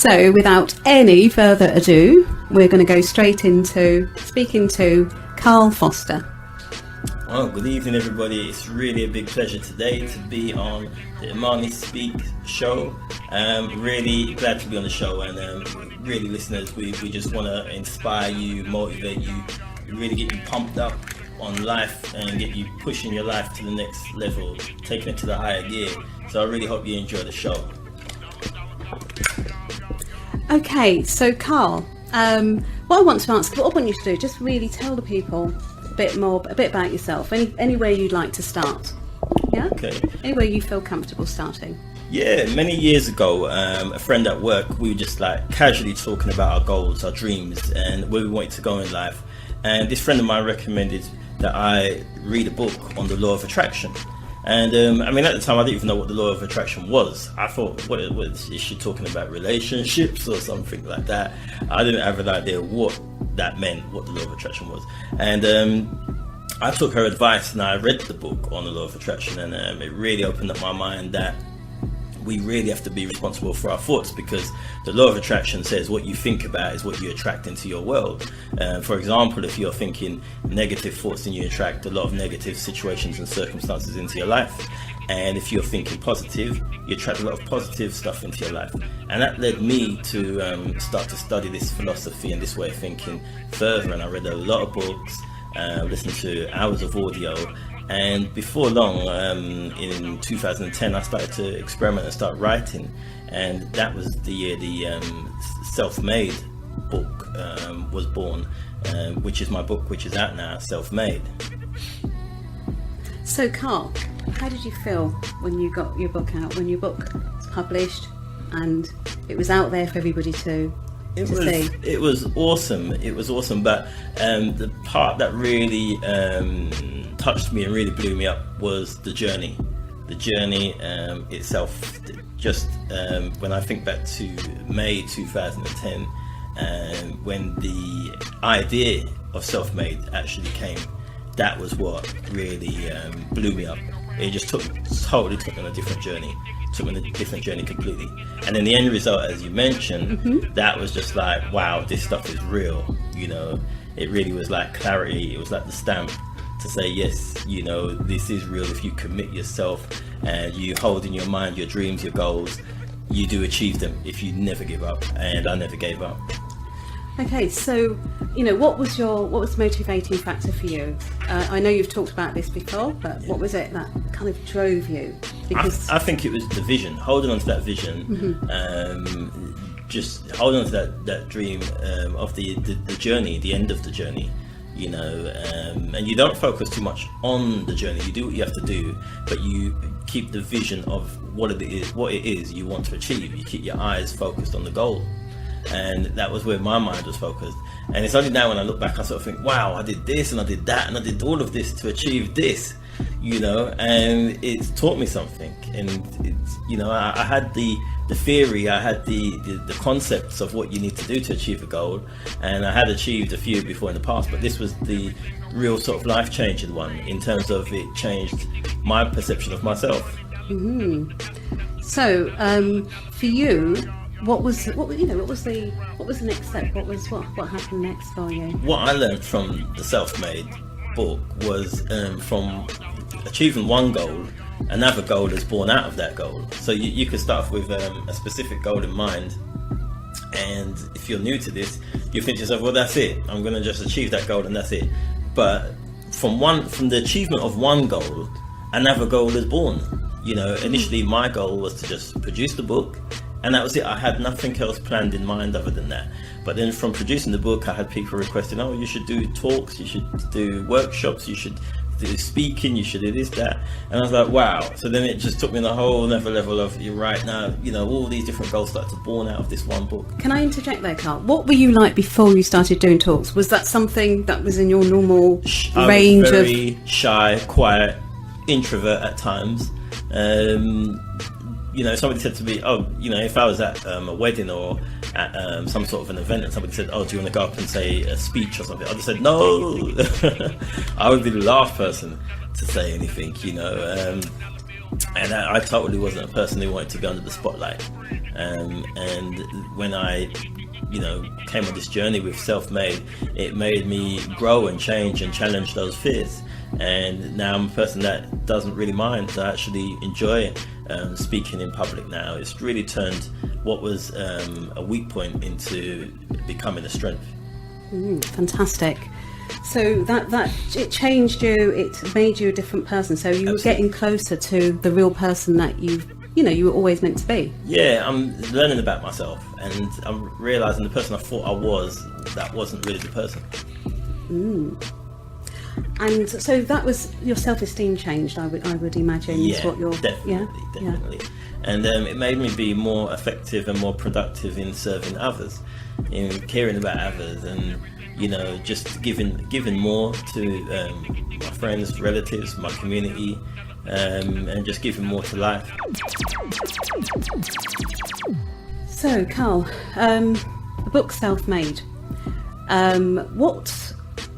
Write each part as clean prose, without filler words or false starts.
So without any further ado, we're going to go straight into speaking to Carl Foster. Well, good evening everybody. It's really a big pleasure today to be on the Imani Speak show. Really glad to be on the show, and really listeners, we just want to inspire you, motivate you, really get you pumped up on life and get you pushing your life to the next level, taking it to the higher gear. So I really hope you enjoy the show. Okay, so Carl, what I want to ask, what I want you to do, just really tell the people a bit about yourself. Anywhere you'd like to start. Yeah. Okay. Anywhere you feel comfortable starting. Yeah, many years ago, a friend at work, we were just like casually talking about our goals, our dreams, and where we wanted to go in life. And this friend of mine recommended that I read a book on the law of attraction. And I mean, at the time, I didn't even know what the law of attraction was. I thought, what is she talking about, relationships or something like that? I didn't have an idea what that meant, what the law of attraction was. And I took her advice and I read the book on the law of attraction, and it really opened up my mind that we really have to be responsible for our thoughts, because the law of attraction says what you think about is what you attract into your world. For example, if you're thinking negative thoughts, then you attract a lot of negative situations and circumstances into your life. And if you're thinking positive, you attract a lot of positive stuff into your life. And that led me to start to study this philosophy and this way of thinking further. And I read a lot of books, listened to hours of audio. And before long, in 2010, I started to experiment and start writing. And that was the year the Self-Made book was born, which is my book, which is out now, Self-Made. So Carl, how did you feel when you got your book out, when your book was published and it was out there for everybody to see? It was awesome. It was awesome. But the part that really touched me and really blew me up was the journey. The journey itself. Just when I think back to May 2010, when the idea of Self-Made actually came, that was what really blew me up. It just totally took me on a different journey. Took me on a different journey completely. And then the end result, as you mentioned, that was just like, wow, this stuff is real. You know, it really was like clarity. It was like the stamp to say, yes, you know, this is real. If you commit yourself and you hold in your mind your dreams, your goals, you do achieve them if you never give up. And I never gave up. Okay, so, you know, what was the motivating factor for you? I know you've talked about this before, but what was it that kind of drove you? Because I think it was the vision, holding on to that vision, just holding on to that dream of the journey, the end of the journey, you know, and you don't focus too much on the journey. You do what you have to do, but you keep the vision of what it is you want to achieve. You keep your eyes focused on the goal. And that was where my mind was focused. And it's only now when I look back, I sort of think, wow, I did this and I did that and I did all of this to achieve this, you know, and it's taught me something. And it's, you know, I had the theory, I had the concepts of what you need to do to achieve a goal, and I had achieved a few before in the past, but this was the real sort of life-changing one in terms of it changed my perception of myself. So for you, what was the next step? What happened next for you? What I learned from the Self-Made book was from achieving one goal, another goal is born out of that goal. So you could start off with a specific goal in mind, and if you're new to this, you think to yourself, well, that's it, I'm going to just achieve that goal and that's it. But from the achievement of one goal, another goal is born. You know, initially my goal was to just produce the book, and that was it. I had nothing else planned in mind other than that. But then from producing the book, I had people requesting, oh, you should do talks, you should do workshops, you should do speaking, you should do this, that. And I was like, wow. So then it just took me on a whole other level of, you're right now, you know, all these different goals started to born out of this one book. Can I interject there, Carl? What were you like before you started doing talks? Was that something that was in your normal range of... I was very shy, quiet, introvert at times. You know, somebody said to me, oh, you know, if I was at a wedding or at some sort of an event and somebody said, oh, do you want to go up and say a speech or something? I just said, no. I would be the last person to say anything, you know. And I totally wasn't a person who wanted to be under the spotlight. And when I, came on this journey with Self-Made, it made me grow and change and challenge those fears. And now I'm a person that doesn't really mind. I actually enjoy speaking in public now. It's really turned what was a weak point into becoming a strength. Fantastic. So that it changed you, it made you a different person. So you were getting closer to the real person that you were always meant to be. Yeah, I'm learning about myself, and I'm realising the person I thought I was, that wasn't really the person. And so that was your self-esteem changed, I would imagine. Yeah, is what you're, definitely. And it made me be more effective and more productive in serving others, in caring about others, and just giving more to my friends, relatives, my community, and just giving more to life. So, Carl, the book Self-Made.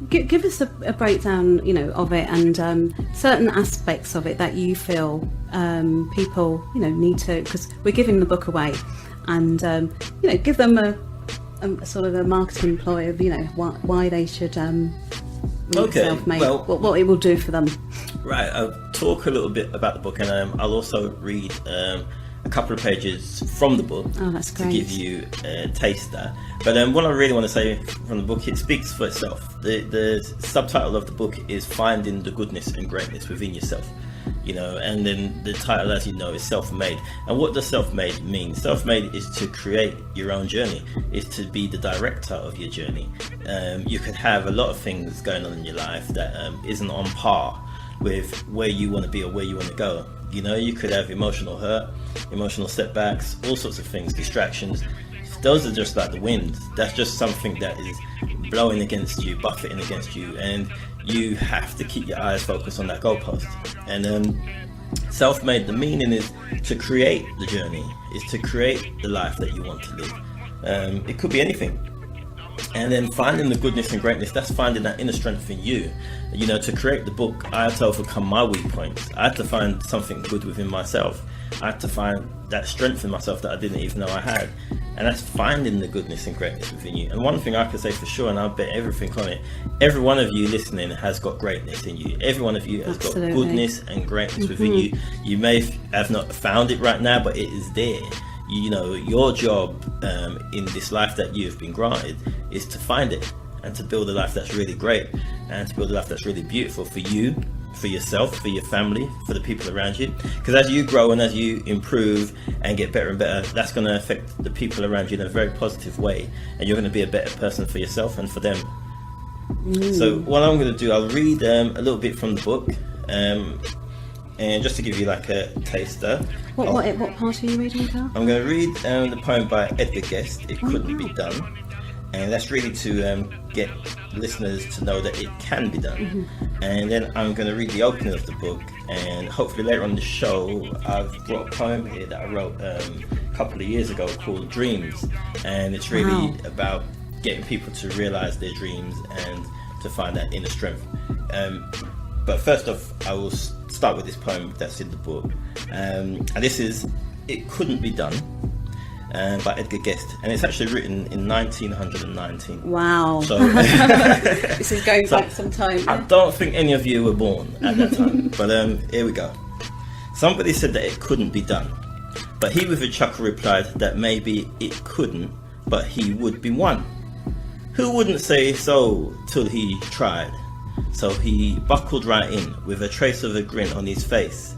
Give us a breakdown, of it, and certain aspects of it that you feel people, need to, because we're giving the book away, and give them a sort of a marketing ploy of why they should read Self-Made, what it will do for them. Right, I'll talk a little bit about the book, and I'll also read a couple of pages from the book to give you a taster. But what I really want to say from the book, it speaks for itself. The subtitle of the book is Finding the Goodness and Greatness Within Yourself. And then the title, as you know, is Self-Made. And what does Self-Made mean? Self-Made is to create your own journey, is to be the director of your journey. You could have a lot of things going on in your life that isn't on par with where you want to be or where you want to go. You could have emotional hurt, emotional setbacks, all sorts of things, distractions. Those are just like the wind. That's just something that is blowing against you, buffeting against you, and you have to keep your eyes focused on that goalpost. And Self-Made, the meaning is to create the journey, is to create the life that you want to live. It could be anything. And then finding the goodness and greatness, that's finding that inner strength in you. To create the book, I had to overcome my weak points. I had to find something good within myself. I had to find that strength in myself that I didn't even know I had. And that's finding the goodness and greatness within you. And one thing I can say for sure, and I'll bet everything on it, every one of you listening has got greatness in you. Every one of you has got goodness and greatness within you. You may have not found it right now, but it is there. Your job in this life that you've been granted is to find it and to build a life that's really great, and to build a life that's really beautiful for you, for yourself, for your family, for the people around you. Because as you grow and as you improve and get better and better, that's going to affect the people around you in a very positive way, and you're going to be a better person for yourself and for them. So what I'm going to do, I'll read a little bit from the book, and just to give you like a taster. What part are you reading, Carl? I'm going to read the poem by Edgar Guest, It Couldn't Be Done. And that's really to get listeners to know that it can be done. And then I'm going to read the opening of the book, and hopefully later on in the show I've brought a poem here that I wrote a couple of years ago called Dreams, and it's really about getting people to realise their dreams and to find that inner strength. But first off, I will start with this poem that's in the book, and this is It Couldn't Be Done by Edgar Guest, and it's actually written in 1919. Wow. So this is going back some time. I don't think any of you were born at that time, but here we go. Somebody said that it couldn't be done, but he with a chuckle replied that maybe it couldn't, but he would be one. Who wouldn't say so till he tried? So he buckled right in with a trace of a grin on his face.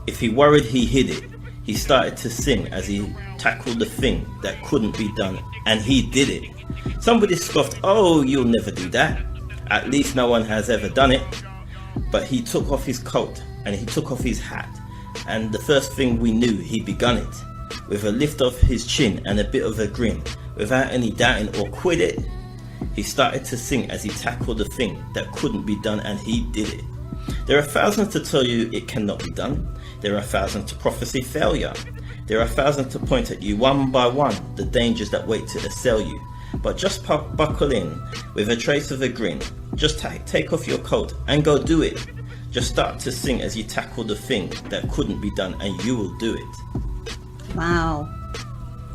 If he worried, he hid it. He started to sing as he tackled the thing that couldn't be done, and he did it. Somebody scoffed, "Oh, you'll never do that. At least no one has ever done it." But he took off his coat and he took off his hat, and the first thing we knew, he'd begun it. With a lift of his chin and a bit of a grin, without any doubting or quit it, he started to sing as he tackled the thing that couldn't be done, and he did it. There are thousands to tell you it cannot be done. There are thousands to prophesy failure. There are thousands to point at you one by one the dangers that wait to assail you. But just buckle in with a trace of a grin. Just take off your coat and go do it. Just start to sing as you tackle the thing that couldn't be done, and you will do it. Wow.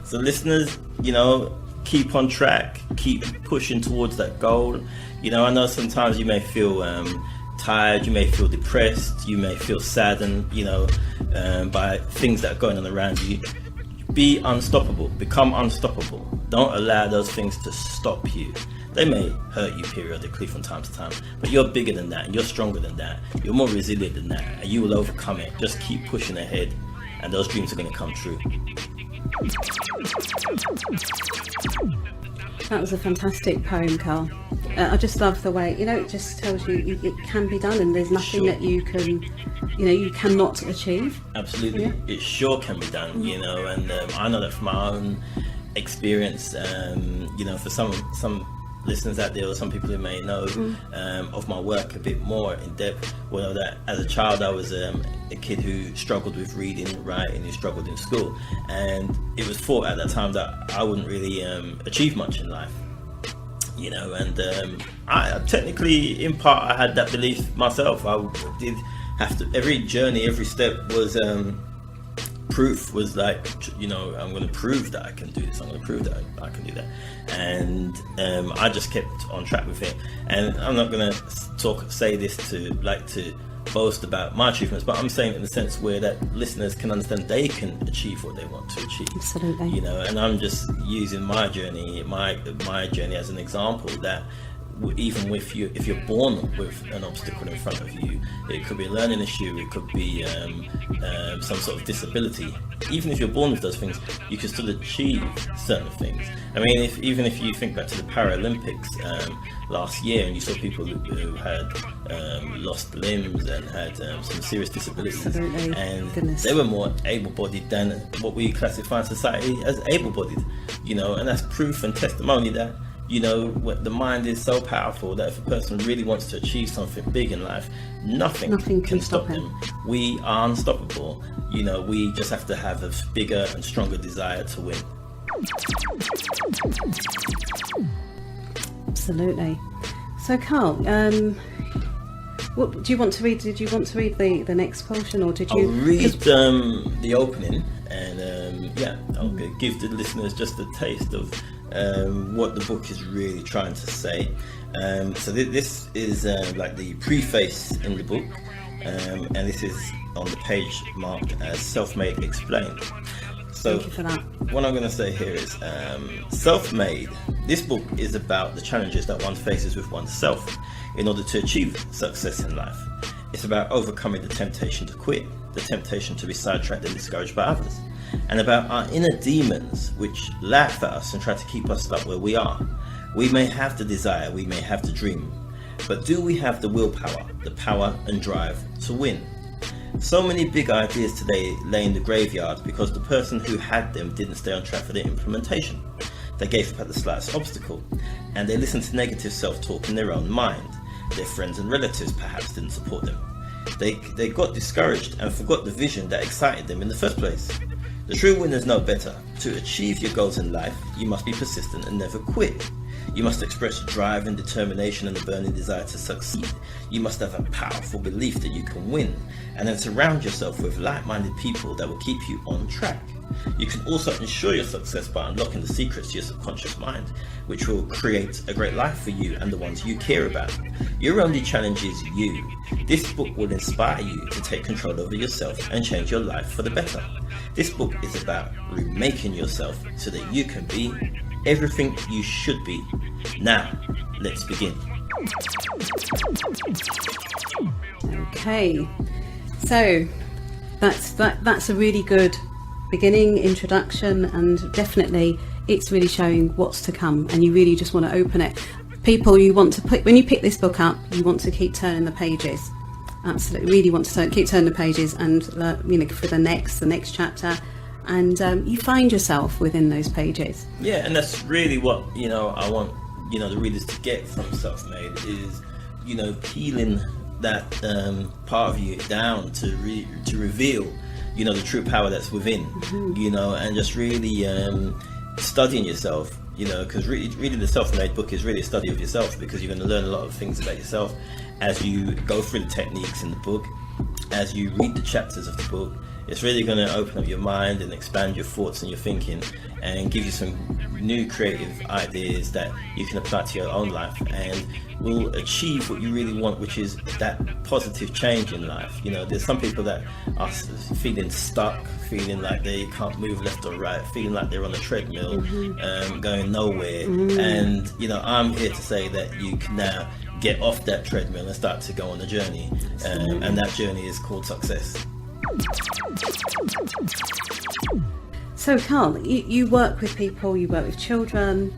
So listeners, keep on track, keep pushing towards that goal. I know sometimes you may feel tired, you may feel depressed, you may feel saddened, by things that are going on around you. Be unstoppable, become unstoppable. Don't allow those things to stop you. They may hurt you periodically from time to time, but you're bigger than that, and you're stronger than that, you're more resilient than that, and you will overcome it. Just keep pushing ahead, and those dreams are going to come true. That was a fantastic poem, Carl. I just love the way, it just tells you it can be done, and there's nothing that you can, you cannot achieve. Absolutely. Yeah. It sure can be done, and I know that from my own experience, for some listeners out there, or some people who may know of my work a bit more in depth, that as a child I was a kid who struggled with reading, writing, who struggled in school, and it was thought at that time that I wouldn't really achieve much in life, and I technically, in part, I had that belief myself. I did have to, every journey, every step was proof, was like, I'm going to prove that I can do this, I'm going to prove that I can do that, and I just kept on track with it. And I'm not going to say this to boast about my achievements, but I'm saying it in the sense where that listeners can understand they can achieve what they want to achieve. Absolutely. And I'm just using my journey as an example that even if you're born with an obstacle in front of you, it could be a learning issue, it could be some sort of disability. Even if you're born with those things, you can still achieve certain things. I mean, even if you think back to the Paralympics last year, and you saw people who had lost limbs and had some serious disabilities. Absolutely. And Goodness. They were more able-bodied than what we classify in society as able-bodied, and that's proof and testimony that the mind is so powerful that if a person really wants to achieve something big in life, nothing can stop them. We are unstoppable. We just have to have a bigger and stronger desire to win. Absolutely. So, Carl, what do you want to read? Did you want to read the next portion, or did you? I'll read the opening, and I'll give the listeners just a taste of what the book is really trying to say. So this is like the preface in the book, and this is on the page marked as Self-Made Explained. So thank you for that. What I'm going to say here is self-made. This book is about the challenges that one faces with oneself in order to achieve success in life. It's about overcoming the temptation to quit, the temptation to be sidetracked and discouraged by others, and about our inner demons which laugh at us and try to keep us stuck where we are. We may have the desire, we may have the dream, but do we have the willpower, the power and drive to win? So many big ideas today lay in the graveyard because the person who had them didn't stay on track for their implementation. They gave up at the slightest obstacle, and they listened to negative self-talk in their own mind. Their friends and relatives perhaps didn't support them. They got discouraged and forgot the vision that excited them in the first place. The true winners know better. To achieve your goals in life, you must be persistent and never quit. You must express drive and determination and a burning desire to succeed. You must have a powerful belief that you can win, and then surround yourself with like-minded people that will keep you on track. You can also ensure your success by unlocking the secrets to your subconscious mind, which will create a great life for you and the ones you care about. Your only challenge is you. This book will inspire you to take control over yourself and change your life for the better. This book is about remaking yourself so that you can be everything you should be. Now, let's begin. Okay, so that's a really good beginning, introduction, and definitely it's really showing what's to come, and you really just want to open it. People, you want to put, when you pick this book up, you want to keep turning the pages. Absolutely, really want to keep turning the pages, and for the next chapter, and you find yourself within those pages. Yeah, and that's really what I want the readers to get from Self-Made is peeling that part of you down to reveal the true power that's within. And just really studying yourself, because reading the Self-Made book is really a study of yourself, because you're going to learn a lot of things about yourself, as you go through the techniques in the book, as you read the chapters of the book, it's really going to open up your mind and expand your thoughts and your thinking, and give you some new creative ideas that you can apply to your own life, and will achieve what you really want, which is that positive change in life. You know, there's some people that are feeling stuck, feeling like they can't move left or right, feeling like they're on a treadmill, going nowhere. And you know, I'm here to say that you can now get off that treadmill and start to go on a journey, and that journey is called success. So Carl, you work with people, you work with children.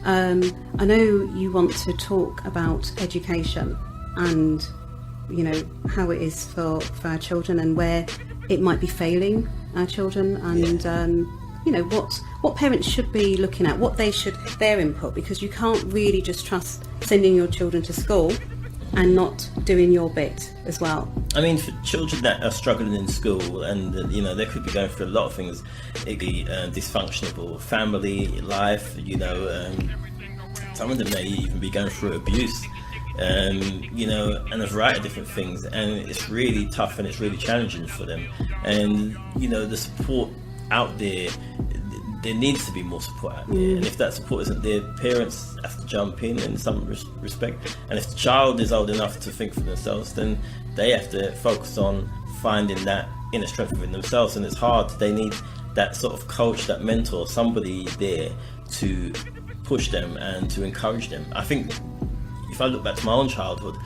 I know you want to talk about education and, you know, how it is for our children and where it might be failing our children, and you know, what parents should be looking at, what they should, their input, because you can't really just trust sending your children to school and not doing your bit as well. I mean, for children that are struggling in school, and you know, they could be going through a lot of things. It could be dysfunctional family life, you know, some of them may even be going through abuse, you know, and a variety of different things, and it's really tough and it's really challenging for them. And you know, the support out there needs to be more support out there, and if that support isn't there, parents have to jump in some respect. And if the child is old enough to think for themselves, then they have to focus on finding that inner strength within themselves. And it's hard. They need that sort of coach, that mentor, somebody there to push them and to encourage them. I think if I look back to my own childhood,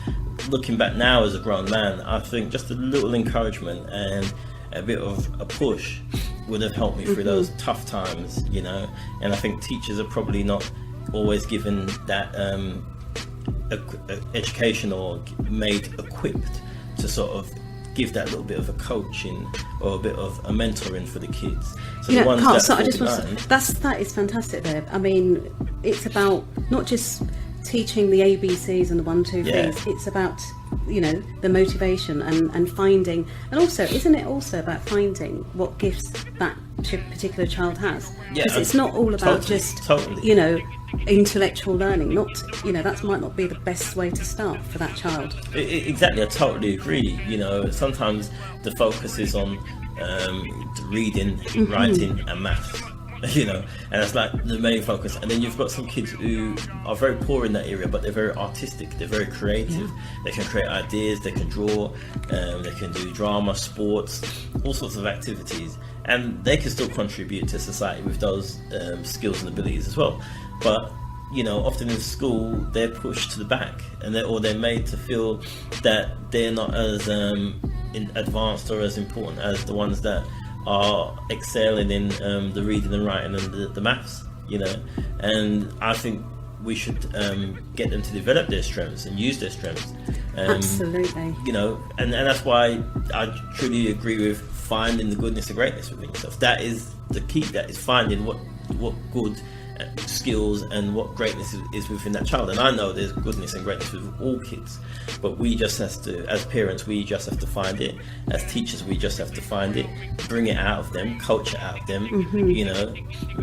looking back now as a grown man, I think just a little encouragement and a bit of a push would have helped me through those tough times, you know. And I think teachers are probably not always given that education or made equipped to sort of give that little bit of a coaching or a bit of a mentoring for the kids. So you the know, ones Carl, that so I fall just want behind, to, that is fantastic there. I mean, it's about not just teaching the ABCs and the 1, 2, 3s. It's about, you know, the motivation and finding, and also, isn't it also about finding what gifts that particular child has? Because it's not all about you know, intellectual learning. Not, you know, that might not be the best way to start for that child. Exactly, I totally agree. You know, sometimes the focus is on reading, writing, and maths. You know, and that's like the main focus. And then you've got some kids who are very poor in that area, but they're very artistic, they're very creative. They can create ideas, they can draw, they can do drama, sports, all sorts of activities, and they can still contribute to society with those skills and abilities as well. But you know, often in school they're pushed to the back, and they're made to feel that they're not as advanced or as important as the ones that are excelling in the reading and writing and the maths, you know. And I think we should get them to develop their strengths and use their strengths. Absolutely. You know, and that's why I truly agree with finding the goodness and greatness within yourself. That is the key. That is finding what good skills and what greatness is within that child. And I know there's goodness and greatness with all kids, but we just have to, as parents, we just have to find it. As teachers, we just have to find it, bring it out of them, coach it out of them, you know,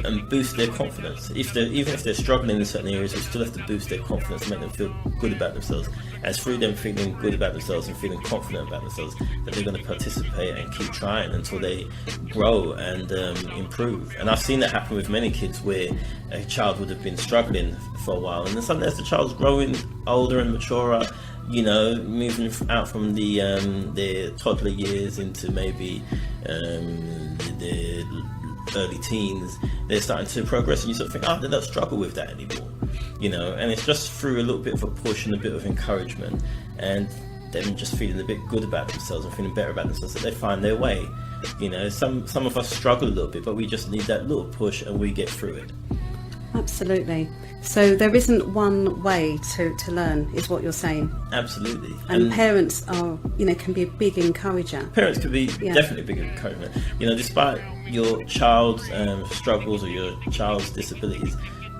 and boost their confidence. Even if they're struggling in certain areas, we still have to boost their confidence, make them feel good about themselves. As through them feeling good about themselves and feeling confident about themselves, that they're going to participate and keep trying until they grow and improve. And I've seen that happen with many kids, where a child would have been struggling for a while, and then suddenly as the child's growing older and maturer, you know, moving out from their toddler years into maybe the early teens, they're starting to progress, and you sort of think, oh, they don't struggle with that anymore, you know. And it's just through a little bit of a push and a bit of encouragement, and them just feeling a bit good about themselves and feeling better about themselves, that they find their way. You know, some of us struggle a little bit, but we just need that little push and we get through it. Absolutely. So there isn't one way to learn, is what you're saying. Absolutely. And parents are, you know, can be a big encourager. Parents can be definitely a big encouragement. You know, despite your child's struggles or your child's disabilities,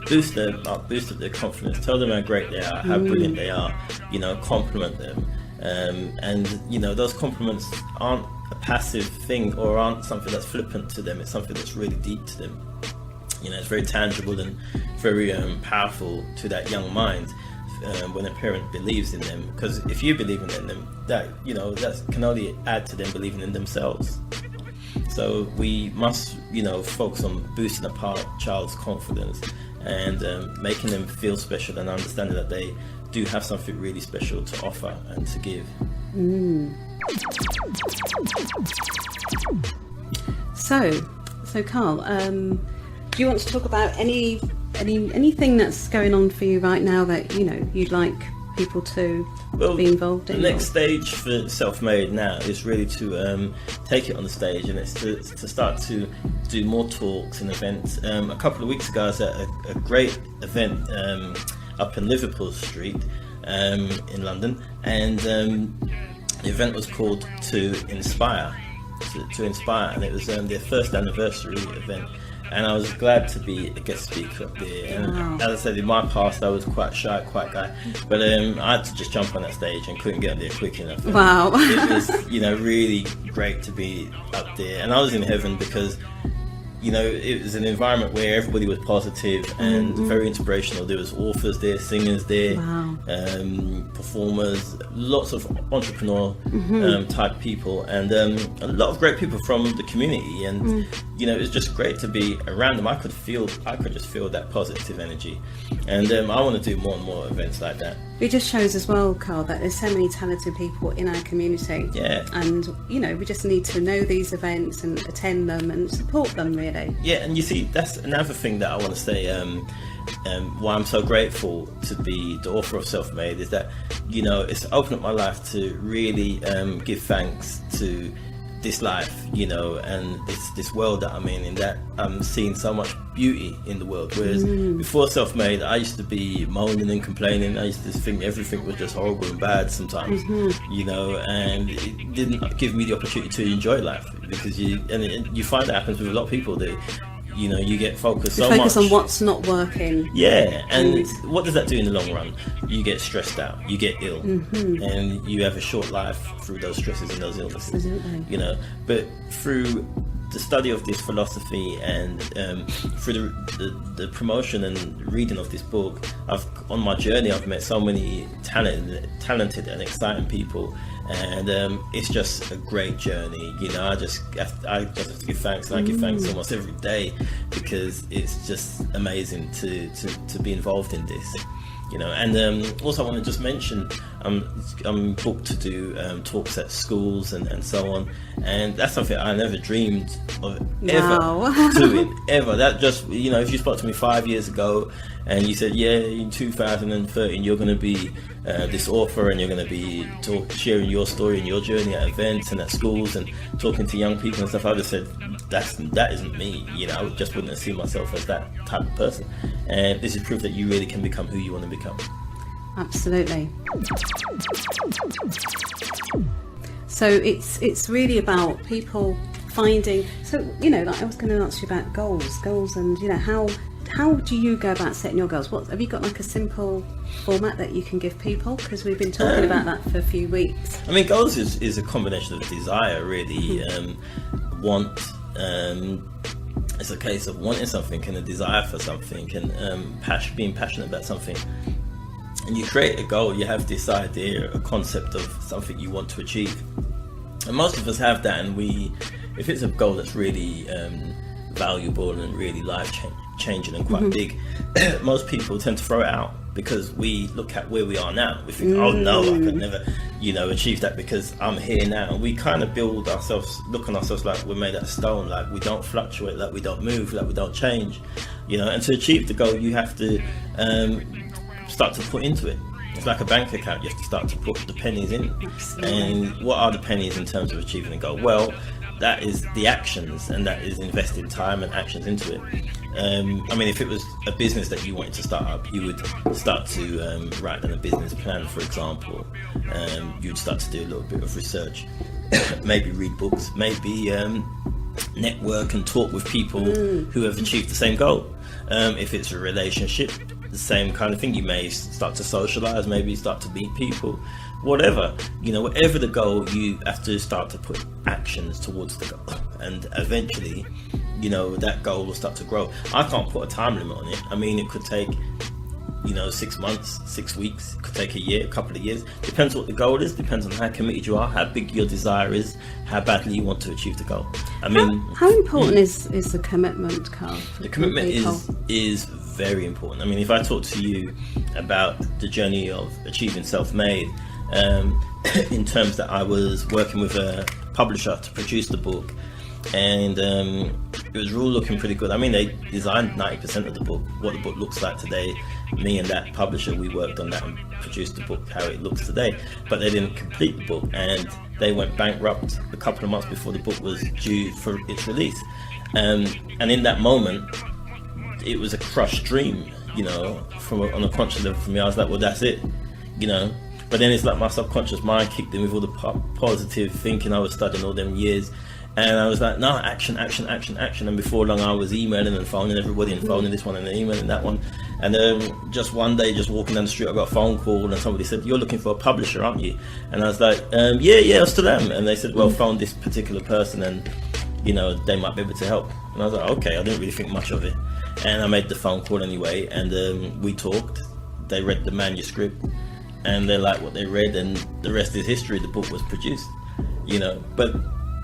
boost them up, boost up their confidence, tell them how great they are, how brilliant they are, you know, compliment them. And, you know, those compliments aren't a passive thing or aren't something that's flippant to them. It's something that's really deep to them. You know, it's very tangible and very powerful to that young mind. when a parent believes in them, because if you believe in them, that that can only add to them believing in themselves. So we must focus on boosting a child's confidence and making them feel special and understanding that they do have something really special to offer and to give. So Carl, do you want to talk about anything that's going on for you right now that you'd like people to be involved in? The next stage for Self-Made now is really to take it on the stage, and it's to start to do more talks and events. A couple of weeks ago I was at a great event up in Liverpool Street in London, and the event was called To Inspire, and it was their first anniversary event. And I was glad to be a guest speaker up there. And as I said, in my past, I was quite shy, quiet guy. But I had to just jump on that stage and couldn't get up there quick enough. Wow. It was, really great to be up there. And I was in heaven because, it was an environment where everybody was positive and very inspirational. There was authors there, singers there, performers, lots of entrepreneur type people, and a lot of great people from the community. And it was just great to be around them. I could just feel that positive energy, and I want to do more and more events like that. It just shows as well, Carl, that there's so many talented people in our community. Yeah. And we just need to know these events and attend them and support them, really. Yeah, and you see, that's another thing that I want to say. Why I'm so grateful to be the author of Self-Made is that it's opened up my life to really give thanks to this life, and this world that I'm in that I'm seeing so much beauty in the world. Whereas before Self-Made, I used to be moaning and complaining. I used to think everything was just horrible and bad sometimes, and it didn't give me the opportunity to enjoy life, because you find that happens with a lot of people. That you get focused so much. Focus on what's not working. Yeah, and what does that do in the long run? You get stressed out, you get ill, and you have a short life through those stresses and those illnesses. Absolutely. But through the study of this philosophy and through the promotion and reading of this book, on my journey I've met so many talented and exciting people. And it's just a great journey. I just have to give thanks, and I give thanks almost every day, because it's just amazing to be involved in this. And also I want to just mention I'm booked to do talks at schools and so on, and that's something I never dreamed of ever doing ever. That just if you spoke to me 5 years ago and you said, yeah, in 2013 you're going to be this author and you're going to be sharing your story and your journey at events and at schools and talking to young people and stuff, I would have said that isn't me. I just wouldn't have seen myself as that type of person. And this is proof that you really can become who you want to become. Absolutely. So it's really about people finding. So like I was going to ask you about goals, and how do you go about setting your goals? What have you got, like a simple format that you can give people? Because we've been talking about that for a few weeks. I mean, goals is a combination of desire, really. Want. It's a case of wanting something and a desire for something, and being passionate about something. And you create a goal, you have this idea, a concept of something you want to achieve. And most of us have that, and if it's a goal that's really valuable and really life-changing and quite big, most people tend to throw it out, because we look at where we are now. We think, oh no, I could never, achieve that because I'm here now. And we kind of look on ourselves like we're made out of stone, like we don't fluctuate, like we don't move, like we don't change, And to achieve the goal, you have to start to put into it. It's like a bank account. You have to start to put the pennies in. Absolutely. And what are the pennies in terms of achieving a goal? Well, that is the actions, and that is investing time and actions into it. I mean, if it was a business that you wanted to start up, you would start to write down a business plan, for example. You'd start to do a little bit of research, maybe read books, maybe network and talk with people who have achieved the same goal. If it's a relationship, the same kind of thing. You may start to socialize, maybe start to meet people, whatever the goal, you have to start to put actions towards the goal, and eventually that goal will start to grow. I can't put a time limit on it. I mean, it could take 6 months, 6 weeks, could take a year, a couple of years. Depends what the goal is, depends on how committed you are, how big your desire is, how badly you want to achieve the goal. I mean, how important is the commitment, Carl? The commitment is very important. I mean, if I talk to you about the journey of achieving self-made, in terms that I was working with a publisher to produce the book, and it was all looking pretty good. I mean, they designed 90% of the book, what the book looks like today. Me and that publisher, we worked on that and produced the book how it looks today, but they didn't complete the book, and they went bankrupt a couple of months before the book was due for its release. And in that moment, it was a crushed dream, on a conscious level for me. I was like, well, that's it, But then it's like my subconscious mind kicked in with all the positive thinking I was studying all them years. And I was like, no, action. And before long, I was emailing and phoning everybody and phoning this one and emailing that one. And just one day, just walking down the street, I got a phone call and somebody said, you're looking for a publisher, aren't you? And I was like, yeah, I still am. And they said, well, phone this particular person and, they might be able to help. And I was like, okay, I didn't really think much of it. And I made the phone call anyway. And we talked. They read the manuscript. And they liked what they read, and the rest is history. The book was produced, But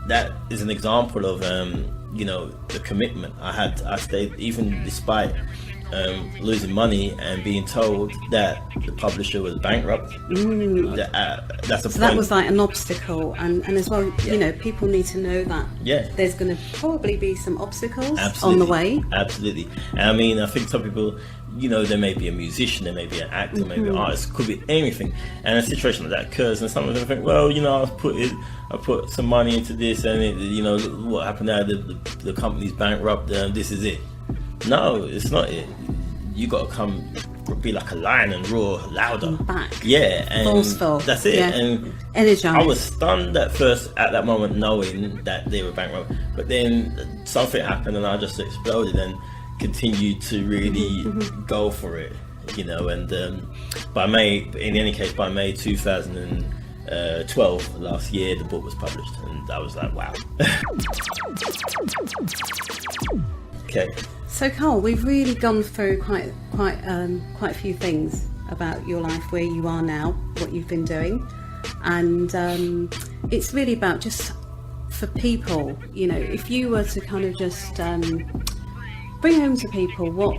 that is an example of, the commitment I had. I stayed, even despite losing money and being told that the publisher was bankrupt. That's a so that was like an obstacle, and as well, people need to know that there's going to probably be some obstacles on the way. Absolutely. And I mean, I think some people, there may be a musician, there may be an actor, maybe an artist, could be anything, and a situation like that occurs, and some of them think, well, I put some money into this, and what happened now? The company's bankrupt. This is it. No, it's not it. You got to come, be like a lion and roar louder. Back. Yeah, and forceful. That's it. Yeah. And energized. I was stunned at that moment, knowing that they were bankrupt. But then something happened, and I just exploded and continued to really go for it. And by May 2012, last year, the book was published, and I was like, wow. Okay. So, Carl, we've really gone through quite a few things about your life, where you are now, what you've been doing, and it's really about just for people, if you were to kind of just bring home to people what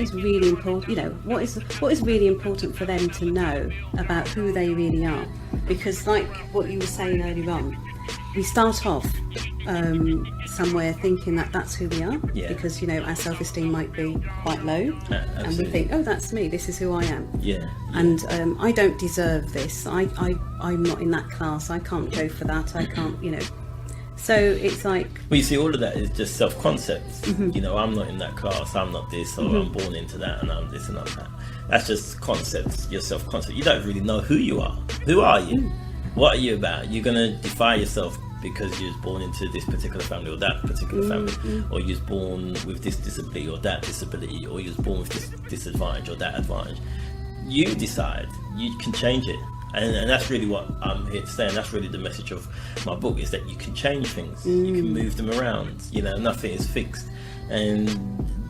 is really important, what is really important for them to know about who they really are, because like what you were saying earlier on, we start off somewhere thinking that that's who we are, because our self-esteem might be quite low, and we think, oh, that's me, this is who I am, and I don't deserve this, I'm not in that class, I can't go for that, I can't, so it's like, well, you see, all of that is just self-concepts. I'm not in that class, I'm not this, or I'm born into that, and I'm this and I'm that. That's just concepts, your self-concept. You don't really know who you are. Who are you? What are you about? You're going to defy yourself because you was born into this particular family or that particular family, or you was born with this disability or that disability, or you was born with this disadvantage or that advantage. You decide. You can change it. And that's really what I'm here to say, and that's really the message of my book, is that you can change things, you can move them around, nothing is fixed. And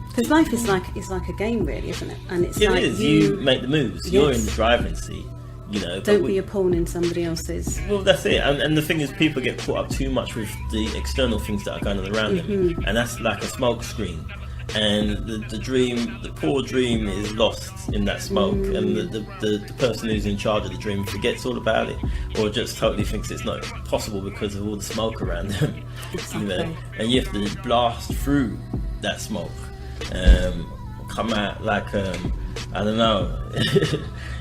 because life is like a game, really, isn't it? And it's you make the moves, you're in the driving seat, Don't be a pawn in somebody else's. Well, that's it. And the thing is, people get caught up too much with the external things that are going on around them, and that's like a smoke screen. And the poor dream is lost in that smoke, and the person who's in charge of the dream forgets all about it, or just totally thinks it's not possible because of all the smoke around them. Exactly. And you have to blast through that smoke, come out like I don't know,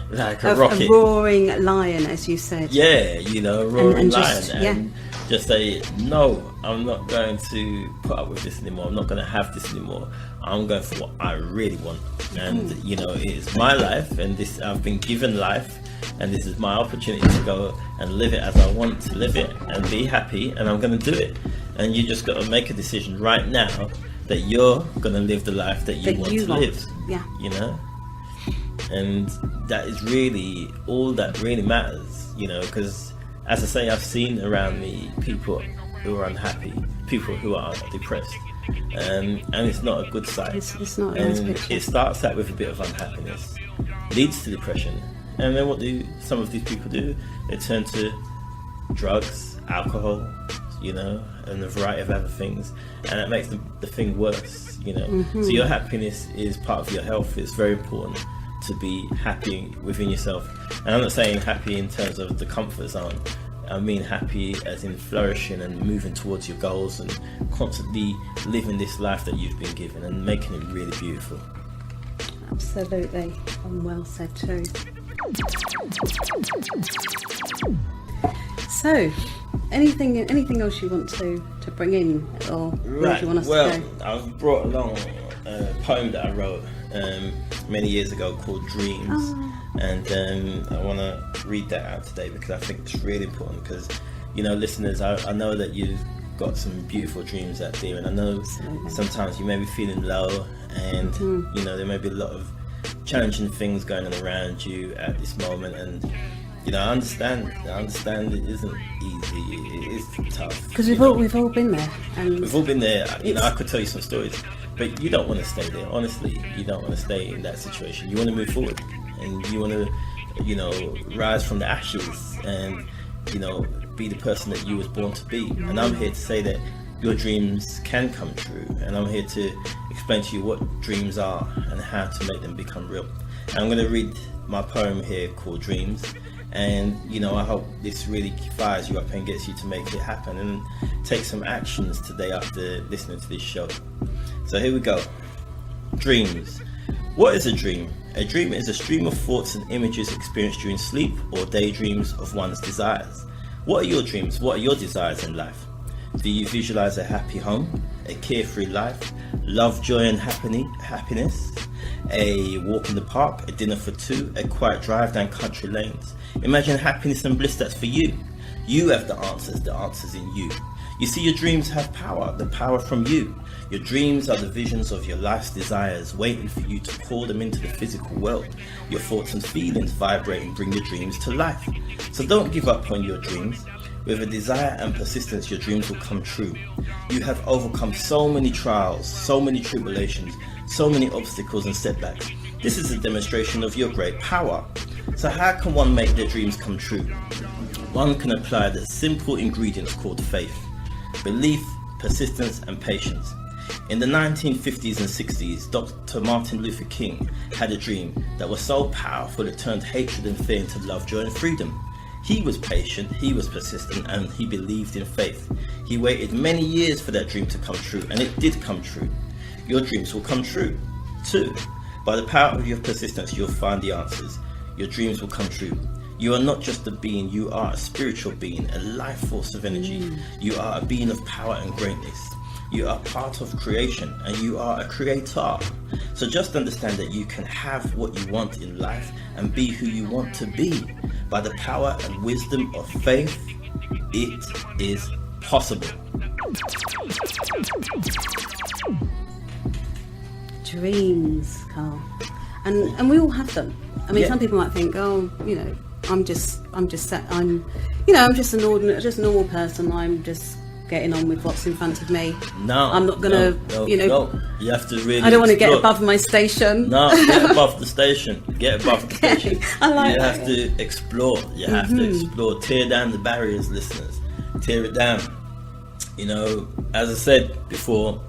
like a rocket, a roaring lion, as you said. Yeah, a roaring lion, and just say, no, I'm not going to put up with this anymore. I'm not going to have this anymore. I'm going for what I really want. And, it's my life, and I've been given life, and this is my opportunity to go and live it as I want to live it and be happy, and I'm going to do it. And you just got to make a decision right now that you're going to live the life that you want to live. Yeah. And that is really all that really matters, because as I say, I've seen around me people who are unhappy, people who are depressed, and it's not a good sight. It's not a nice picture. It starts out with a bit of unhappiness, leads to depression, and then what do some of these people do? They turn to drugs, alcohol, and a variety of other things, and it makes the thing worse, So your happiness is part of your health. It's very important to be happy within yourself. And I'm not saying happy in terms of the comfort zone. I mean happy as in flourishing and moving towards your goals and constantly living this life that you've been given and making it really beautiful. Absolutely. And well said too. So, anything else you want to bring in, or where do you want us to go? I've brought along a poem that I wrote many years ago called Dreams, and I want to read that out today because I think it's really important. Because listeners, I know that you've got some beautiful dreams out there, and I know sometimes you may be feeling low, and there may be a lot of challenging things going on around you at this moment, and I understand it isn't easy. It is tough. Because we've all been there. And we've all been there. I could tell you some stories, but you don't want to stay there. Honestly, you don't want to stay in that situation. You want to move forward, and you want to, rise from the ashes, and be the person that you was born to be. And I'm here to say that your dreams can come true, and I'm here to explain to you what dreams are and how to make them become real. And I'm going to read my poem here called Dreams. And I hope this really fires you up and gets you to make it happen and take some actions today after listening to this show. So here we go. Dreams. What is a dream? A dream is a stream of thoughts and images experienced during sleep or daydreams of one's desires. What are your dreams? What are your desires in life? Do you visualize a happy home, a carefree life, love, joy and happiness, a walk in the park, a dinner for two, a quiet drive down country lanes? Imagine happiness and bliss that's for you. You have the answers in you. You see, your dreams have power, the power from you. Your dreams are the visions of your life's desires, waiting for you to call them into the physical world. Your thoughts and feelings vibrate and bring your dreams to life. So don't give up on your dreams. With a desire and persistence, your dreams will come true. You have overcome so many trials, so many tribulations, so many obstacles and setbacks. This is a demonstration of your great power. So how can one make their dreams come true? One can apply the simple ingredients called faith, belief, persistence and patience. In the 1950s and 60s, Dr. Martin Luther King had a dream that was so powerful it turned hatred and fear into love, joy and freedom. He was patient, he was persistent, and he believed in faith. He waited many years for that dream to come true, and it did come true. Your dreams will come true, too. By the power of your persistence, you'll find the answers. Your dreams will come true. You are not just a being, you are a spiritual being, a life force of energy. You are a being of power and greatness. You are part of creation, and you are a creator. So just understand that you can have what you want in life and be who you want to be. By the power and wisdom of faith, it is possible. Dreams, Carl, and we all have them. I mean, some people might think, I'm just a normal person. I'm just getting on with what's in front of me. No, I'm not gonna, You have to really. I don't want to get above my station. No, get above the station. Get above the station. I like you that. have to explore. You have to explore. Tear down the barriers, listeners. Tear it down. As I said before,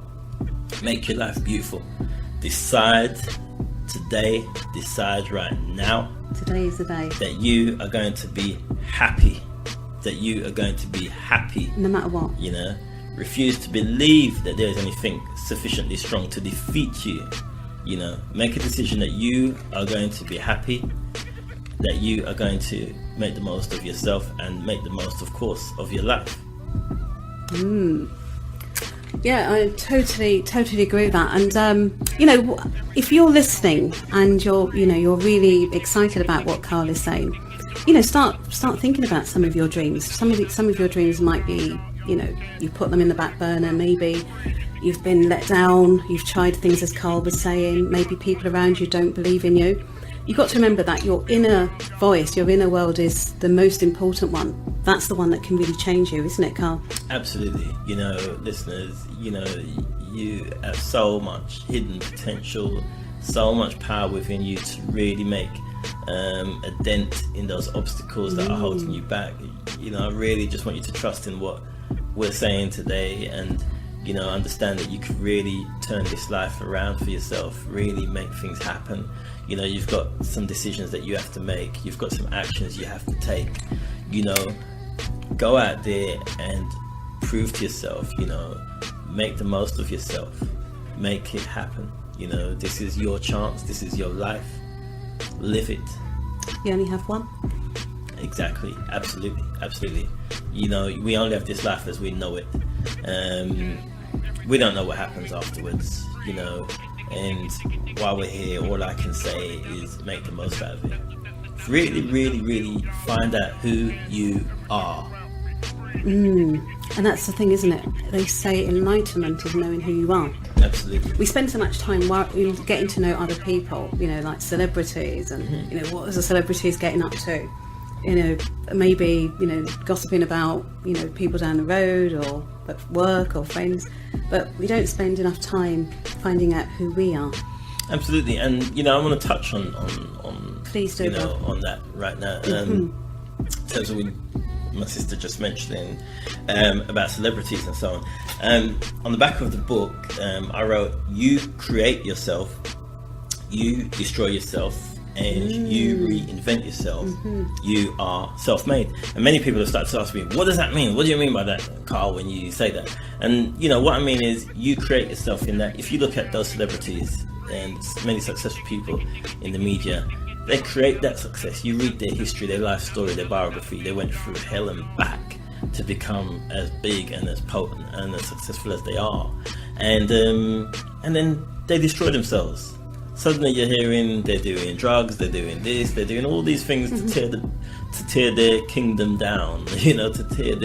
make your life beautiful. Decide today. Decide right now. Today is the day that you are going to be happy. That you are going to be happy no matter what. Refuse to believe that there is anything sufficiently strong to defeat you. Make a decision that you are going to be happy, that you are going to make the most of yourself and make the most, of course, of your life. Yeah, I totally agree with that. And if you're listening and you're really excited about what Carl is saying, start thinking about some of your dreams. Some of your dreams might be, you put them in the back burner. Maybe you've been let down. You've tried things, as Carl was saying. Maybe people around you don't believe in you. You've got to remember that your inner voice, your inner world is the most important one. That's the one that can really change you, isn't it, Carl? Absolutely. Listeners, you have so much hidden potential, so much power within you to really make a dent in those obstacles that are holding you back. You know, I really just want you to trust in what we're saying today, and you know, understand that you could really turn this life around for yourself, really make things happen. You know, you've got some decisions that you have to make, you've got some actions you have to take. You know, go out there and prove to yourself, you know, make the most of yourself, make it happen. You know, this is your chance, this is your life, live it. You only have one. Exactly, absolutely. You know, we only have this life as we know it. We don't know what happens afterwards, you know, and while we're here, all I can say is make the most out of it. Really find out who you are. And that's the thing, isn't it? They say enlightenment is knowing who you are. Absolutely. We spend so much time getting to know other people, you know, like celebrities, and you know, what is a celebrities getting up to? You know, maybe, you know, gossiping about, you know, people down the road or at work or friends, but we don't spend enough time finding out who we are. Absolutely. And you know, I want to touch on Please do, you know, on that right now. In terms of my sister just mentioning about celebrities and so on. On the back of the book, I wrote, you create yourself, you destroy yourself, and you reinvent yourself. You are self-made. And many people have started to ask me, what does that mean? What do you mean by that, Carl, when you say that? And you know, what I mean is, you create yourself in that. If you look at those celebrities and many successful people in the media, they create that success. You read their history, their life story, their biography. They went through hell and back to become as big and as potent and as successful as they are. And then they destroy themselves. Suddenly you're hearing they're doing drugs, they're doing this, they're doing all these things to tear their kingdom down, you know, to tear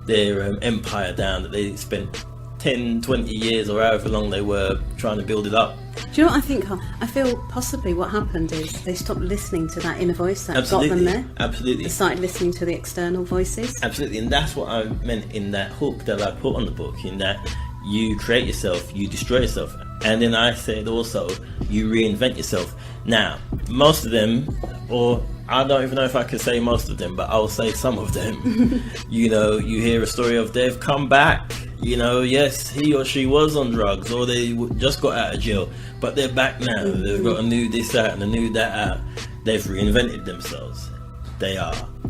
their empire down that they spent 10, 20 years or however long they were trying to build it up. Do you know what I think? I feel possibly what happened is they stopped listening to that inner voice that got them there. Absolutely. They started listening to the external voices. Absolutely, and that's what I meant in that hook that I put on the book, in that you create yourself, you destroy yourself. And then I said also, you reinvent yourself. Now, most of them, or I don't even know if I could say most of them, but I'll say some of them. You know, you hear a story of they've come back. You know, yes, he or she was on drugs, or they just got out of jail, but they're back now. They've got a new this out and a new that out. They've reinvented themselves.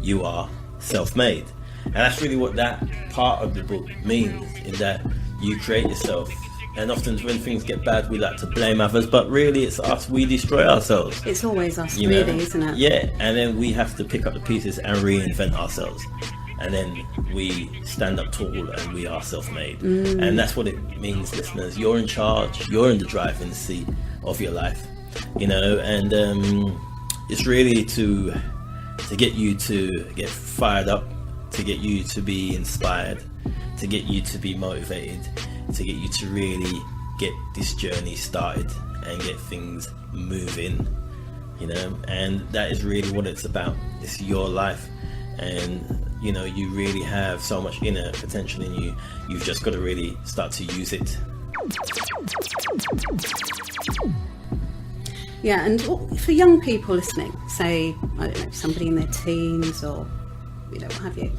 You are self-made. And that's really what that part of the book means, in that you create yourself. And often when things get bad, we like to blame others, but really it's us. We destroy ourselves. It's always us, you really, know? isn't it? Yeah, and then we have to pick up the pieces and reinvent ourselves. And then we stand up tall and we are self-made. And that's what it means, listeners. You're in charge. You're in the driving seat of your life, you know. And it's really to get you to get fired up, to get you to be inspired, to get you to be motivated, to get you to really get this journey started and get things moving, you know. And that is really what it's about. It's your life, and you know, you really have so much inner potential in you. You've just got to really start to use it. Yeah, and for young people listening, say, I don't know, somebody in their teens or, you know, what have you,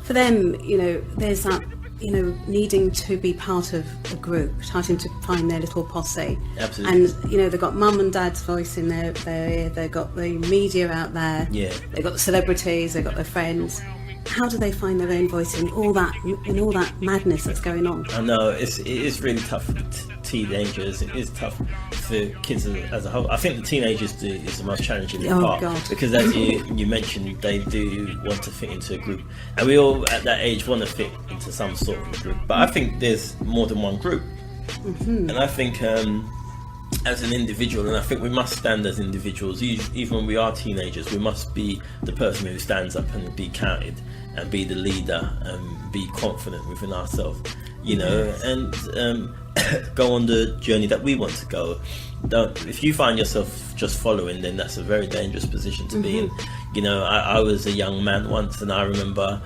for them, you know, there's that, you know, needing to be part of a group, starting to find their little posse. Absolutely. And, you know, they've got mum and dad's voice in their ear, they've got the media out there, yeah, they've got the celebrities, they've got their friends. How do they find their own voice in all that madness that's going on? I know it is really tough for teenagers. It is tough for kids as a whole. I think the teenagers is the most challenging part. God. Because as you mentioned, they do want to fit into a group, and we all at that age want to fit into some sort of a group. But I think there's more than one group, and I think as an individual, and I think we must stand as individuals, even when we are teenagers, we must be the person who stands up and be counted and be the leader and be confident within ourselves, you know, and go on the journey that we want to go. If you find yourself just following, then that's a very dangerous position to be in. You know, I was a young man once, and I remember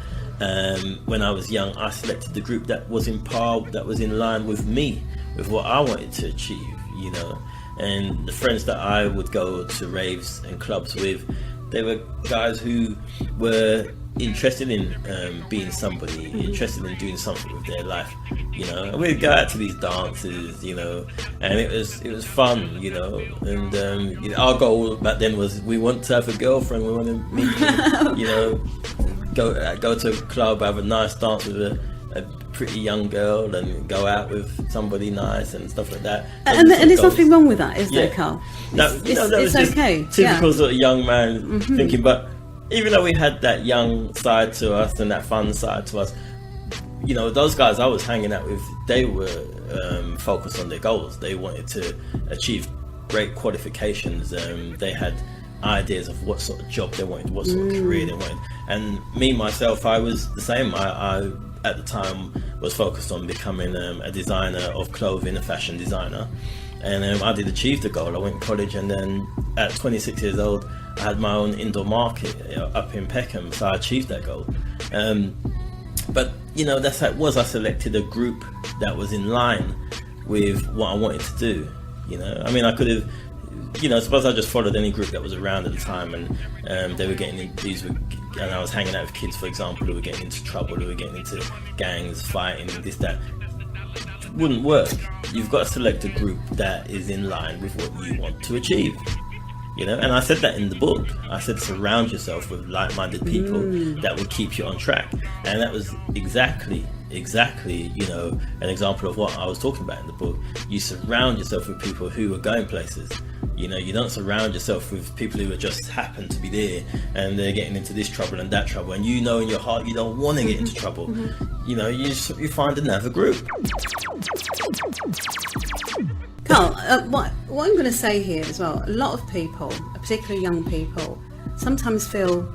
when I was young, I selected the group that was in line with me, with what I wanted to achieve, you know. And the friends that I would go to raves and clubs with, they were guys who were interested in being somebody, interested in doing something with their life, you know. And we'd go out to these dances, you know, and it was fun, you know. And you know, our goal back then was we want to have a girlfriend, we want to meet, you know, go to a club, have a nice dance with a pretty young girl, and go out with somebody nice and stuff like that. And there's nothing wrong with that, is there, Carl? No, it's okay. Typical sort of young man thinking. But even though we had that young side to us and that fun side to us, you know, those guys I was hanging out with, they were focused on their goals. They wanted to achieve great qualifications. They had ideas of what sort of job they wanted, what sort of career they wanted. And me, myself, I was the same. I at the time was focused on becoming a designer of clothing, a fashion designer. And I did achieve the goal. I went to college, and then at 26 years old, I had my own indoor market up in Peckham, so I achieved that goal. But you know, that's how it was. I selected a group that was in line with what I wanted to do. You know, I mean, I could have, you know, suppose I just followed any group that was around at the time, and they were getting in, and I was hanging out with kids, for example, who were getting into trouble, who were getting into gangs, fighting, this, that. It wouldn't work. You've got to select a group that is in line with what you want to achieve. You know, and I said that in the book. I said surround yourself with like-minded people that will keep you on track, and that was exactly, you know, an example of what I was talking about in the book. You surround yourself with people who are going places. You know, you don't surround yourself with people who just happen to be there and they're getting into this trouble and that trouble, and you know in your heart you don't want to get into trouble. You know, you find another group. Carl, what I'm going to say here as well, a lot of people, particularly young people, sometimes feel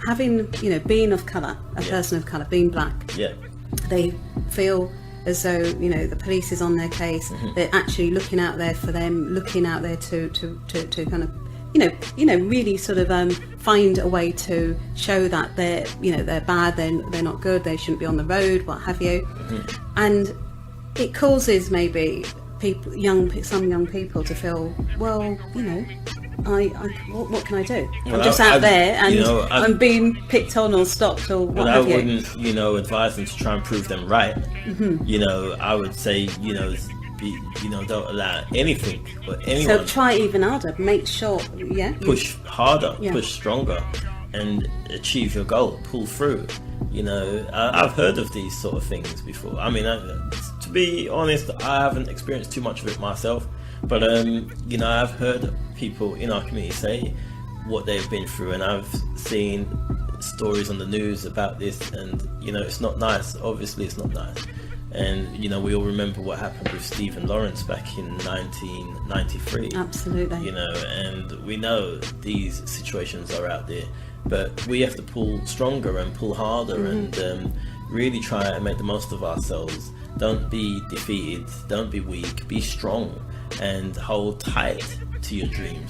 having, you know, being of colour, a person of colour, being black, they feel as though, you know, the police is on their case. They're actually looking out there for them, looking out there to kind of, you know, really sort of find a way to show that they're, you know, they're bad, they're not good, they shouldn't be on the road, what have you. And it causes maybe some young people to feel, well, you know, what can I do? I'm just out there, and you know, I'm being picked on or stopped or what have you. I wouldn't, you know, advise them to try and prove them right. You know, I would say, you know, don't allow anything or anyone. So try even harder. Make sure, push harder, push stronger, and achieve your goal. Pull through. You know, I've heard of these sort of things before. I mean, to be honest, I haven't experienced too much of it myself. But you know, I've heard people in our community say what they've been through, and I've seen stories on the news about this, and you know, it's not nice. Obviously, it's not nice. And you know, we all remember what happened with Stephen Lawrence back in 1993. Absolutely. You know, and we know these situations are out there, but we have to pull stronger and pull harder and really try and make the most of ourselves. Don't be defeated. Don't be weak. Be strong. And hold tight to your dreams,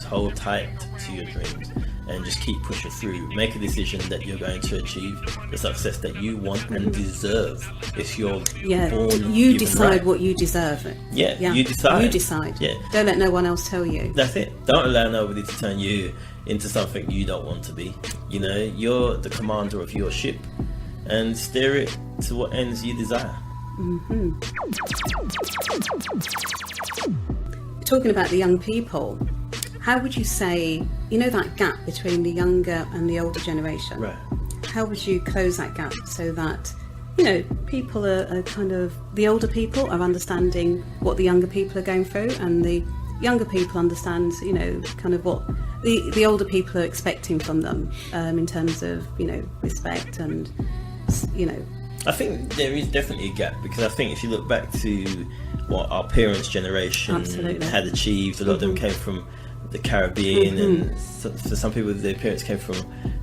and just keep pushing through. Make a decision that you're going to achieve the success that you want and deserve. It's your born you decide right. what you deserve. You decide. Don't let no one else tell you. That's it. Don't allow nobody to turn you into something you don't want to be. You know, you're the commander of your ship, and steer it to what ends you desire. Talking about the young people, how would you say, you know, that gap between the younger and the older generation? Right. How would you close that gap so that, you know, people are kind of, the older people are understanding what the younger people are going through, and the younger people understand, you know, kind of what the older people are expecting from them in terms of, you know, respect and, you know. I think there is definitely a gap, because I think if you look back to what our parents' generation had achieved, a lot of them came from the Caribbean, and for some people their parents came from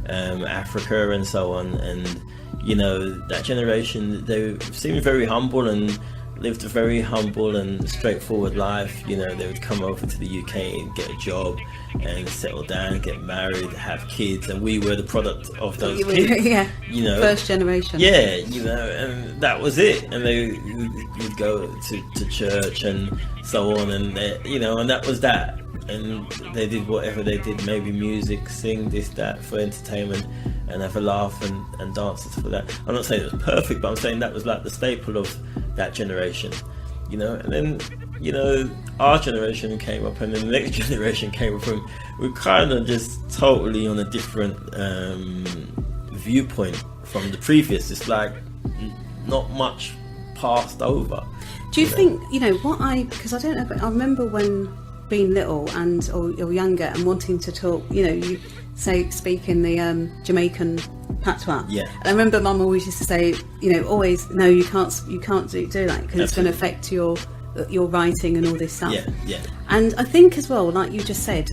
Africa and so on, and you know, that generation, they seem very humble and lived a very humble and straightforward life. You know, they would come over to the UK and get a job and settle down, get married, have kids, and we were the product of those kids. Yeah, you know, first generation. Yeah, you know, and that was it. And they would go to church and so on, and you know, and that was that. And they did whatever they did, maybe music, sing, this, that, for entertainment, and have a laugh and dances for that. I'm not saying it was perfect, but I'm saying that was like the staple of that generation, you know. And then, you know, our generation came up, and then the next generation came up, and we're kind of just totally on a different viewpoint from the previous. It's like not much passed over. Do you think, you know, because I don't know, but I remember when being little or younger and wanting to talk, you know, you speak in the Jamaican patois. Yeah. And I remember Mum always used to say, you know, always, no, you can't do that because it's going to affect your writing and all this stuff. Yeah, yeah. And I think as well, like you just said,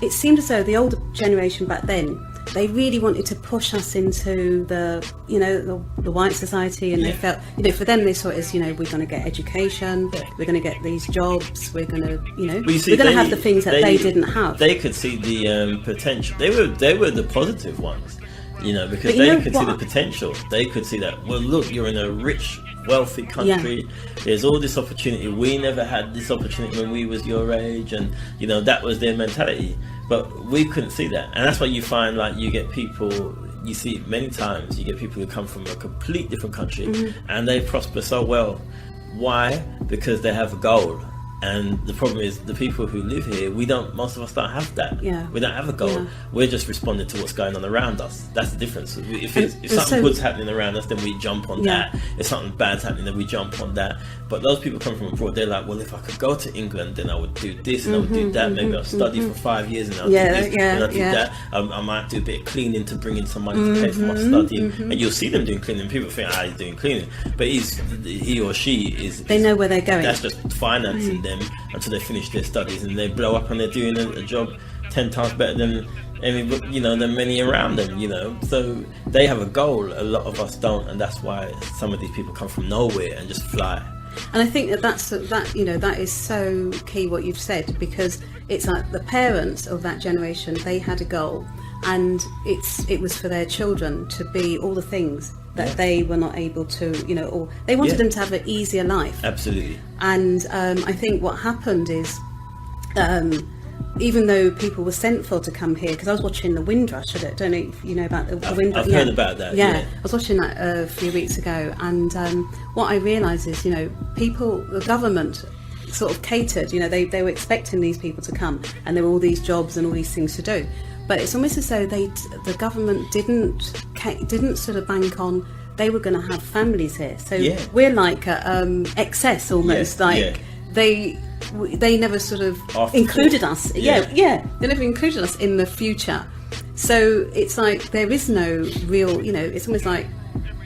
it seemed as though the older generation back then, they really wanted to push us into the, you know, the white society, and they felt, you know, for them they saw it as, you know, we're going to get education, we're going to get these jobs, we're going to, you know, we're going to have the things that they didn't have. They could see the potential. They were the positive ones, you know, because they could see the potential. They could see that, well, look, you're in a rich, wealthy country. There's all this opportunity. We never had this opportunity when we was your age, and you know, that was their mentality. But we couldn't see that, and that's why you find, like, you get people, you see many times, you get people who come from a complete different country, and they prosper so well. Why? Because they have a goal. And the problem is, the people who live here, most of us don't have that. Yeah. We don't have a goal. Yeah. We're just responding to what's going on around us. That's the difference. If something good's happening around us, then we jump on that. If something bad's happening, then we jump on that. But those people come from abroad, they're like, well, if I could go to England, then I would do this and I would do that. Maybe I'll study for 5 years and I'll do this and I'll do that. I might do a bit of cleaning to bring in some money to pay for my studying. And you'll see them doing cleaning. People think, he's doing cleaning. But he or she is... They know where they're going. That's just financing them until they finish their studies, and they blow up and they're doing a job 10 times better than than many around them, you know. So they have a goal. A lot of us don't, and that's why some of these people come from nowhere and just fly. And I think that is so key what you've said, because it's like the parents of that generation, they had a goal, and it was for their children to be all the things that they were not able to, you know, or they wanted them to have an easier life. Absolutely. And I think what happened is, even though people were sent for to come here, because I was watching the Windrush, I don't know if you know about the Windrush. I've heard about that. Yeah, I was watching that a few weeks ago, and what I realised is, you know, the government sort of catered, you know, they were expecting these people to come, and there were all these jobs and all these things to do. But it's almost as though the government didn't sort of bank on, they were going to have families here. So we're like excess almost, they never sort of included us. They never included us in the future. So it's like there is no real, you know, it's almost like,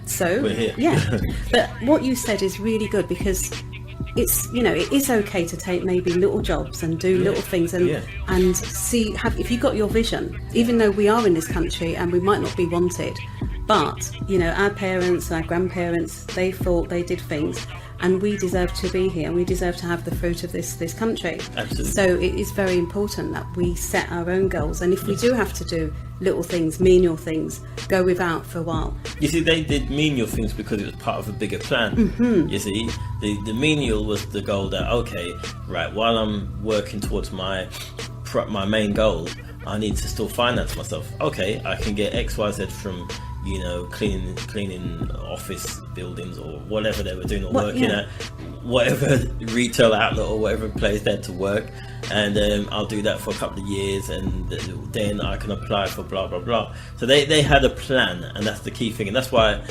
so we're here. But what you said is really good, because it's, you know, it is okay to take maybe little jobs and do little things and see, if you got your vision, even though we are in this country and we might not be wanted, but, you know, our parents, our grandparents, they thought they did things, and we deserve to be here, and we deserve to have the fruit of this country. Absolutely. So it is very important that we set our own goals, and if we do have to do little things, menial things, go without for a while. You see, they did menial things because it was part of a bigger plan. You see, the menial was the goal that, okay, right, while I'm working towards my main goal, I need to still finance myself. Okay, I can get XYZ from, you know, cleaning office buildings or whatever they were doing, or working at whatever retail outlet or whatever place they had to work, and I'll do that for a couple of years, and then I can apply for blah blah blah. So they had a plan, and that's the key thing. And that's why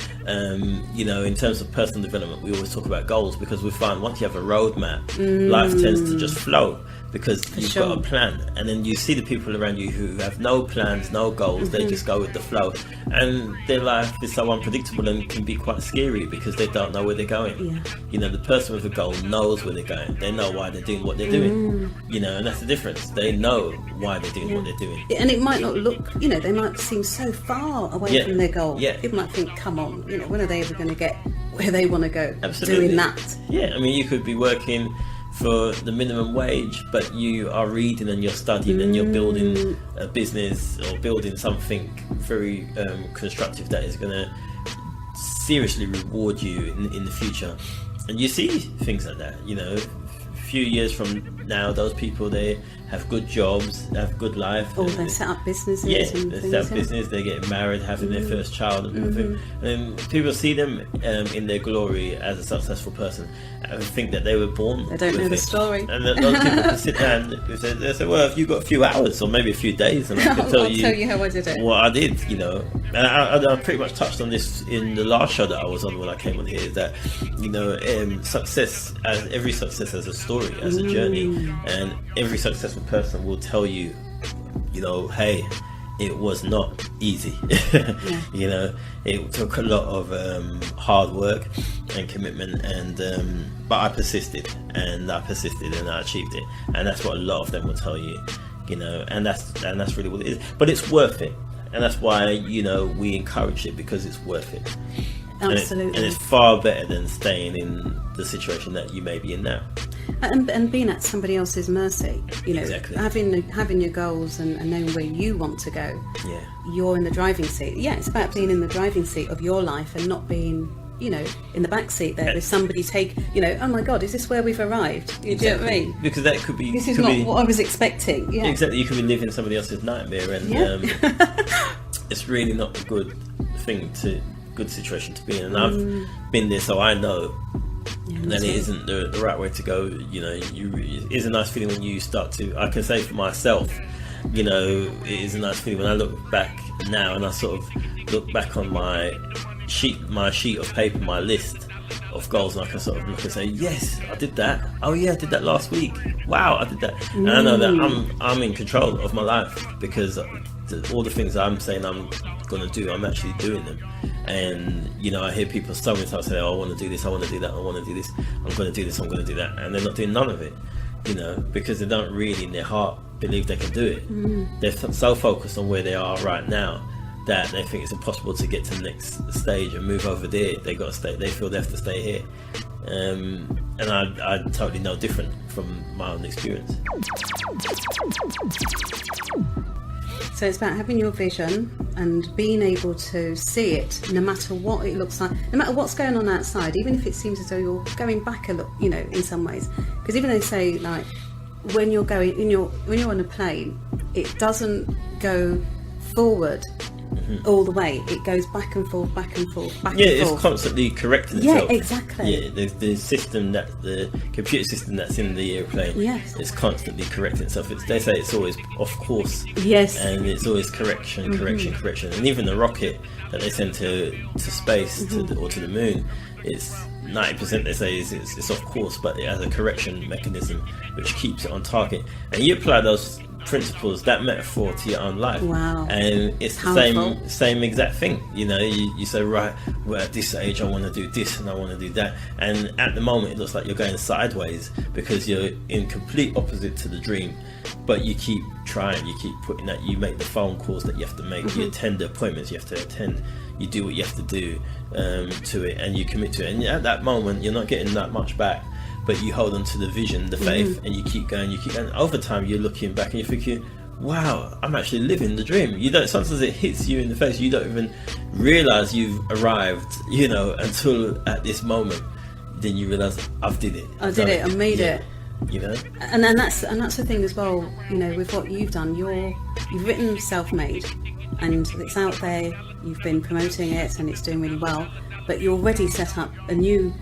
you know, in terms of personal development, we always talk about goals, because we find once you have a roadmap, life tends to just flow, because you've got a plan. And then you see the people around you who have no plans, no goals, they just go with the flow, and their life is so unpredictable and can be quite scary because they don't know where they're going. You know, the person with a goal knows where they're going. They know why they're doing what they're doing, you know, and that's the difference. They know why they're doing what they're doing. And it might not look, you know, they might seem so far away from their goal. People might think, come on, you know, when are they ever going to get where they want to go. Absolutely. Doing that. Yeah, I mean, you could be working for the minimum wage, but you are reading and you're studying and you're building a business or building something very constructive that is going to seriously reward you in the future. And you see things like that, you know, a few years from now, those people, they have good jobs, have good life. Or they set up businesses. Yeah, and they things, set up business, they're getting married, having their first child and everything. And people see them in their glory as a successful person and think that they were born They don't know the it. story. And those people can sit down and they say, well, if you've got a few hours or maybe a few days, and I can I'll tell you how I did it. what I did, you know. And I pretty much touched on this in the last show that I was on when I came on here, is that, you know, every success has a story, has a journey, and every successful person will tell you, you know, hey, it was not easy. You know, it took a lot of hard work and commitment, and but I persisted and I achieved it, and that's what a lot of them will tell you, you know, and that's really what it is. But it's worth it, and that's why, you know, we encourage it, because it's worth it. Absolutely. And it's far better than staying in the situation that you may be in now. And being at somebody else's mercy, you know, Exactly. having your goals and knowing where you want to go. Yeah. You're in the driving seat. Yeah, it's about being in the driving seat of your life and not being, you know, in the back seat there. If somebody you know, oh my God, is this where we've arrived? You do you know what I mean? Because that could be. This is not what I was expecting. Yeah. Exactly. You could be living somebody else's nightmare, and it's really not a good situation to be in. And I've been there, so I know that it isn't the right way to go. You know, it is a nice feeling when you start to. I can say for myself, you know, it is a nice feeling when I look back now and I sort of look back on my sheet of paper, my list of goals, and I can sort of look and say, yes, I did that. Oh yeah, I did that last week. Wow, I did that. And I know that I'm in control of my life, because all the things I'm saying I'm going to do, I'm actually doing them. And, you know, I hear people sometimes say, oh, I want to do this, I want to do that, I want to do this, I'm going to do this, I'm going to do that, and they're not doing none of it, you know, because they don't really in their heart believe they can do it. They're so focused on where they are right now that they think it's impossible to get to the next stage and move over there. They feel they have to stay here. And I totally know different from my own experience. So it's about having your vision and being able to see it, no matter what it looks like, no matter what's going on outside, even if it seems as though you're going back a lot, you know, in some ways. Because even they say, like, when you're on a plane, it doesn't go forward all the way. It goes back and forth, back and forth, back and forth. Yeah, it's constantly correcting itself. Yeah, exactly. Yeah, the computer system that's in the airplane, yes, is constantly correcting itself. They say it's always off course. Yes. And it's always correction. And even the rocket that they send to space or to the moon, it's 90% they say it's off course, but it has a correction mechanism which keeps it on target. And you apply those principles, that metaphor, to your own life. Wow. And it's Powerful. the same exact thing. You know, you say, right, well, at this age I want to do this and I want to do that, and at the moment it looks like you're going sideways because you're in complete opposite to the dream, but you keep trying, you keep putting that, you make the phone calls that you have to make, you attend the appointments you have to attend, you do what you have to do to it, and you commit to it, and at that moment you're not getting that much back, but you hold on to the vision, the faith, and you keep going, and over time you're looking back and you're thinking, wow, I'm actually living the dream. You don't, sometimes it hits you in the face, you don't even realize you've arrived, you know, until at this moment, then you realize I made it, you know. And that's the thing as well, you know, with what you've done, you've written Self-Made, and it's out there, you've been promoting it and it's doing really well, but you already set up a new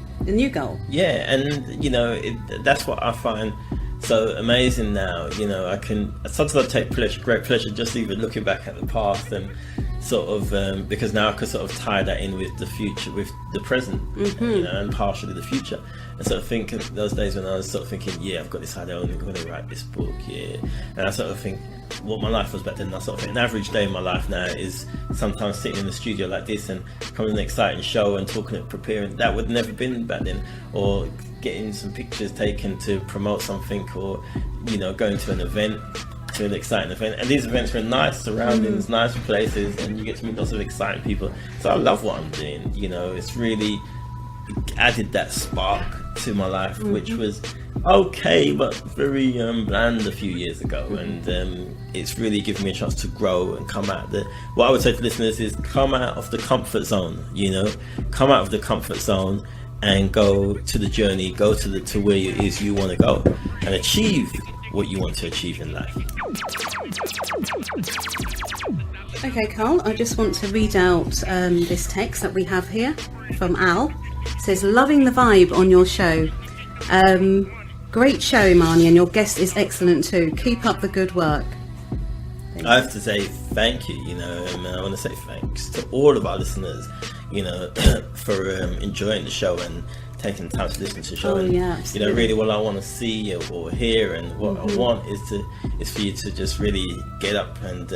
goal. Yeah, and you know, that's what I find so amazing now. You know, sometimes I take great pleasure just even looking back at the past, and sort of because now I can sort of tie that in with the future, with the present, you know, and partially the future. And sort of think of those days when I was sort of thinking, yeah, I've got this idea, I'm going to write this book, yeah. And I sort of think what my life was back then. I sort of think an average day in my life now is sometimes sitting in the studio like this and coming to an exciting show and talking and preparing. That would never been back then. Or getting some pictures taken to promote something, or, you know, going to an event, to an exciting event. And these events were in nice surroundings, nice places, and you get to meet lots of exciting people. So I love what I'm doing, you know. It's really added that spark to my life, which was okay but very bland a few years ago, and it's really given me a chance to grow and come out. What I would say to listeners is come out of the comfort zone, come out of the comfort zone and go to the journey, go to where it is you want to go and achieve what you want to achieve in life. Okay, Carl, I just want to read out this text that we have here from Al. It says, loving the vibe on your show. Great show, Imani, and your guest is excellent too. Keep up the good work. I have to say thank you, and I want to say thanks to all of our listeners, for enjoying the show and taking the time to listen to the show. Really what I want to see or hear, and what I want is for you to just really get up and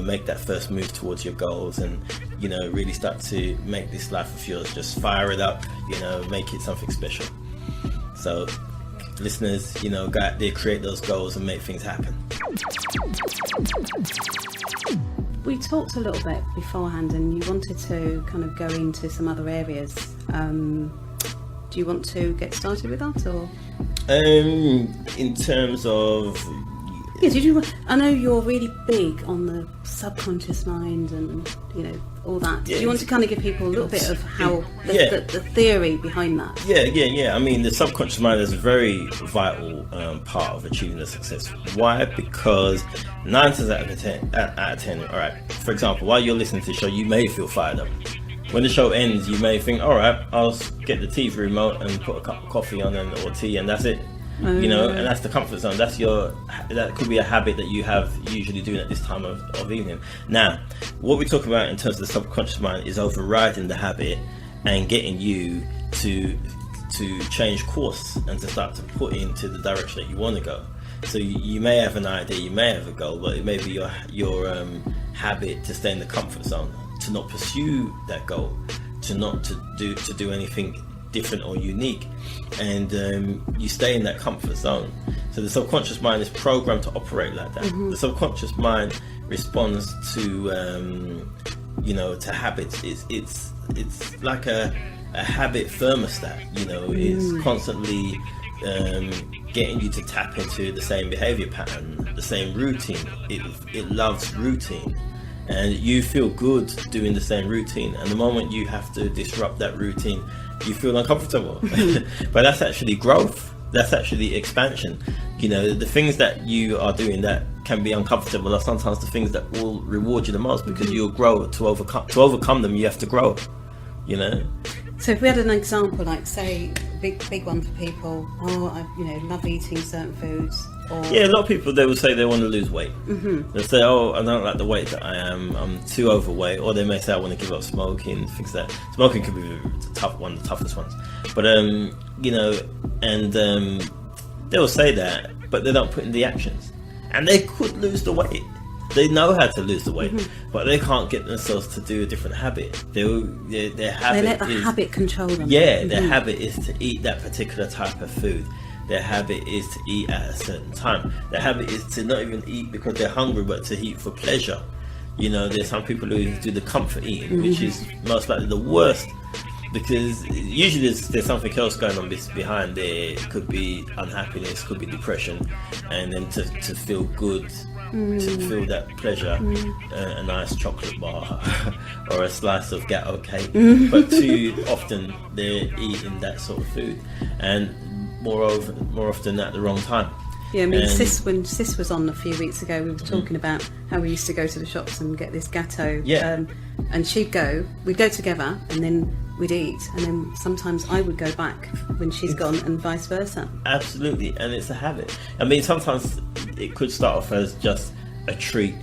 make that first move towards your goals, and really start to make this life of yours, just fire it up, make it something special. So listeners, go out there, create those goals and make things happen. We talked a little bit beforehand and you wanted to kind of go into some other areas. Do you want to get started with that, or? In terms of... Yeah, I know you're really big on the subconscious mind and, all that. Do you want to kind of give people a little bit of how the theory behind that? Yeah. I mean, the subconscious mind is a very vital part of achieving the success. Why? Because 9 times out of 10, all right, for example, while you're listening to the show, you may feel fired up. When the show ends, you may think, all right, I'll get the TV remote and put a cup of coffee on or tea, and that's it. And that's the comfort zone. That could be a habit that you have usually doing at this time of evening. Now, what we talk about in terms of the subconscious mind is overriding the habit and getting you to change course and to start to put into the direction that you want to go. So you may have an idea, you may have a goal, but it may be your habit to stay in the comfort zone, to not pursue that goal, to do anything different or unique, and you stay in that comfort zone. So the subconscious mind is programmed to operate like that. The subconscious mind responds to to habits. It's like a habit thermostat. It's constantly getting you to tap into the same behavior pattern, the same routine. It loves routine, and you feel good doing the same routine, and the moment you have to disrupt that routine, you feel uncomfortable. But that's actually growth, that's actually expansion. The things that you are doing that can be uncomfortable are sometimes the things that will reward you the most, because you'll grow to overcome them. You have to grow. So if we had an example, like say big one for people, I love eating certain foods. A lot of people, they will say they want to lose weight. They'll say, I don't like the weight that I am, I'm too overweight. Or they may say, I want to give up smoking, things like that. Smoking could be one of the toughest ones. But they will say that, but they don't put in the actions, and they could lose the weight. They know how to lose the weight, but they can't get themselves to do a different habit. Their habit they let the habit control them. Their habit is to eat that particular type of food. Their habit is to eat at a certain time. Their habit is to not even eat because they're hungry, but to eat for pleasure. There's some people who do the comfort eating, which is most likely the worst, because usually there's something else going on behind there. It could be unhappiness, could be depression, and then to feel good, to feel that pleasure, a nice chocolate bar or a slice of gatto cake. But too often they're eating that sort of food, and more often at the wrong time. Yeah, I mean, when Sis was on a few weeks ago, we were talking about how we used to go to the shops and get this gatto. And we'd go together, and then we'd eat, and then sometimes I would go back when she's gone, and vice versa. Absolutely, and it's a habit. I mean, sometimes it could start off as just a treat,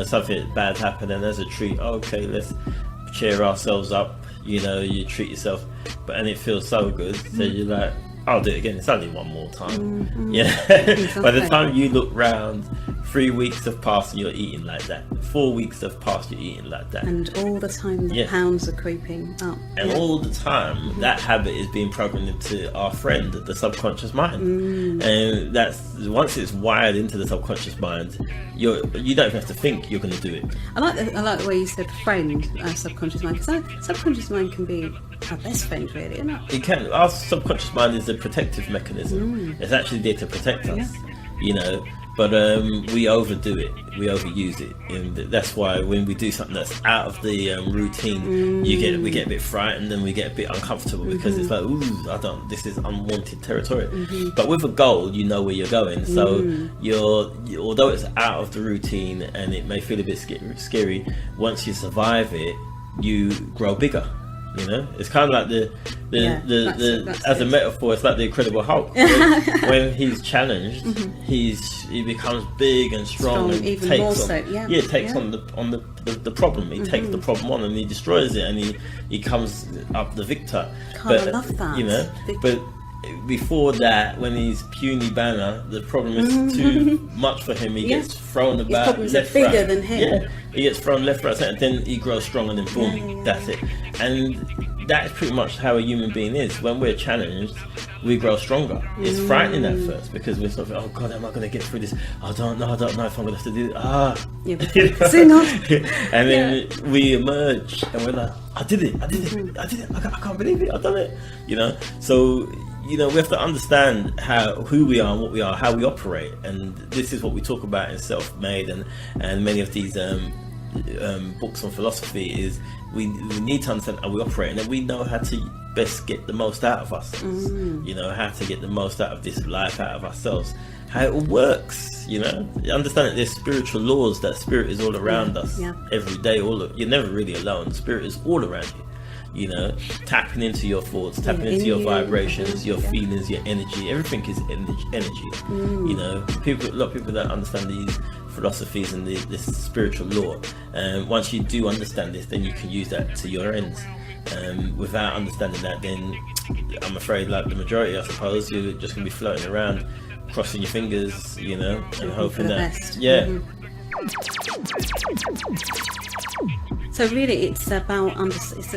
something bad happened, and as a treat, okay, let's cheer ourselves up, you treat yourself, and it feels so good, so you're like, I'll do it again, it's only one more time. Exactly. By the time you look round 3 weeks have passed and you're eating like that. 4 weeks have passed, you're eating like that. And all the time the pounds are creeping up. And all the time that habit is being programmed into our friend, the subconscious mind. And that's, once it's wired into the subconscious mind, you don't even have to think you're going to do it. I like the way you said friend, subconscious mind, because subconscious mind can be our best friend, really, isn't it? It can. Our subconscious mind is a protective mechanism. It's actually there to protect us, you know. But we overdo it, we overuse it, and that's why when we do something that's out of the routine, we get a bit frightened and we get a bit uncomfortable because it's like, ooh, this is unwanted territory. But with a goal, you know where you're going, so although it's out of the routine and it may feel a bit scary, once you survive it, you grow bigger. You know, it's kind of like that's as a metaphor, it's like the Incredible Hulk. When he's challenged, he becomes big and strong and even takes more on, so. takes on the problem. He takes the problem on and he destroys it, and he comes up the victor. I love that. You know, but before that, when he's puny banner, the problem is too much for him. He gets thrown about. His problems are bigger than him. Yeah, he gets thrown left, right, center, and then he grows strong, and then boom, that's it. And that's pretty much how a human being is. When we're challenged, we grow stronger. It's frightening at first because we're sort of, oh God, am I going to get through this? I don't know if I'm going to have to do it. Sing on. And then we emerge, and we're like, I did it. I can't believe it. I've done it. You know, so. You know, we have to understand who we are and what we are, how we operate, and this is what we talk about in Self-Made and many of these books on philosophy. Is we need to understand how we operate, and then we know how to best get the most out of us. You know, how to get the most out of this life, out of ourselves, how it all works. You know, understand that there's spiritual laws, that spirit is all around us every day. You're never really alone. Spirit is all around you. You know, tapping into your thoughts, tapping into your vibrations, your feelings, your energy. Everything is energy. You know, a lot of people don't understand these philosophies and this spiritual law. Once you do understand this, then you can use that to your ends. Without understanding that, then I'm afraid, like the majority, I suppose, you're just going to be floating around, crossing your fingers, you know, and hoping that best. So really, it's about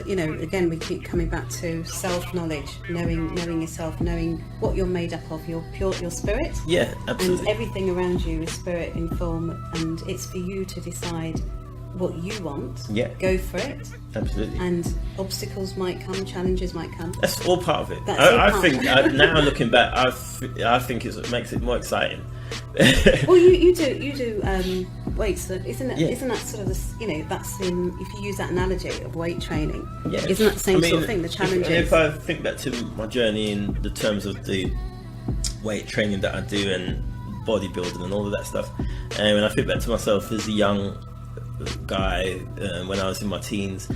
you know, again, we keep coming back to self-knowledge, knowing yourself, knowing what you're made up of, your spirit. Yeah, absolutely. And everything around you is spirit in form, and it's for you to decide what you want. Yeah. Go for it. Absolutely. And obstacles might come, challenges might come. That's all part of it. I think now looking back, I think it makes it more exciting. Well, you do weights, isn't it? Isn't that sort of the, you know, that's if you use that analogy of weight training, isn't that the same sort of thing? The challenges. If I think back to my journey in the terms of the weight training that I do and bodybuilding and all of that stuff, and when I think back to myself as a young guy when I was in my teens,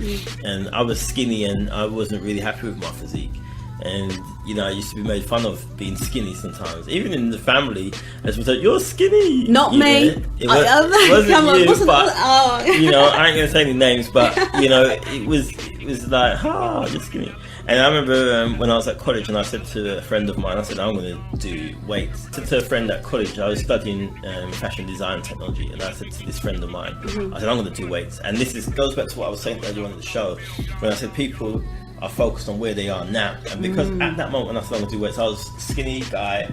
and I was skinny and I wasn't really happy with my physique. And you know, I used to be made fun of being skinny sometimes, even in the family. As we said, "You're skinny." Not me. It wasn't you, but you know, I ain't gonna say any names, but you know, it was like, you're skinny. And I remember when I was at college, and I said to a friend of mine, I said, I'm going to do weights. To a friend at college, I was studying fashion design technology, and I said to this friend of mine, I said, I'm going to do weights. And this goes back to what I was saying earlier on in the show, when I said people are focused on where they are now. And because at that moment when I said I'm going to do weights, I was a skinny guy,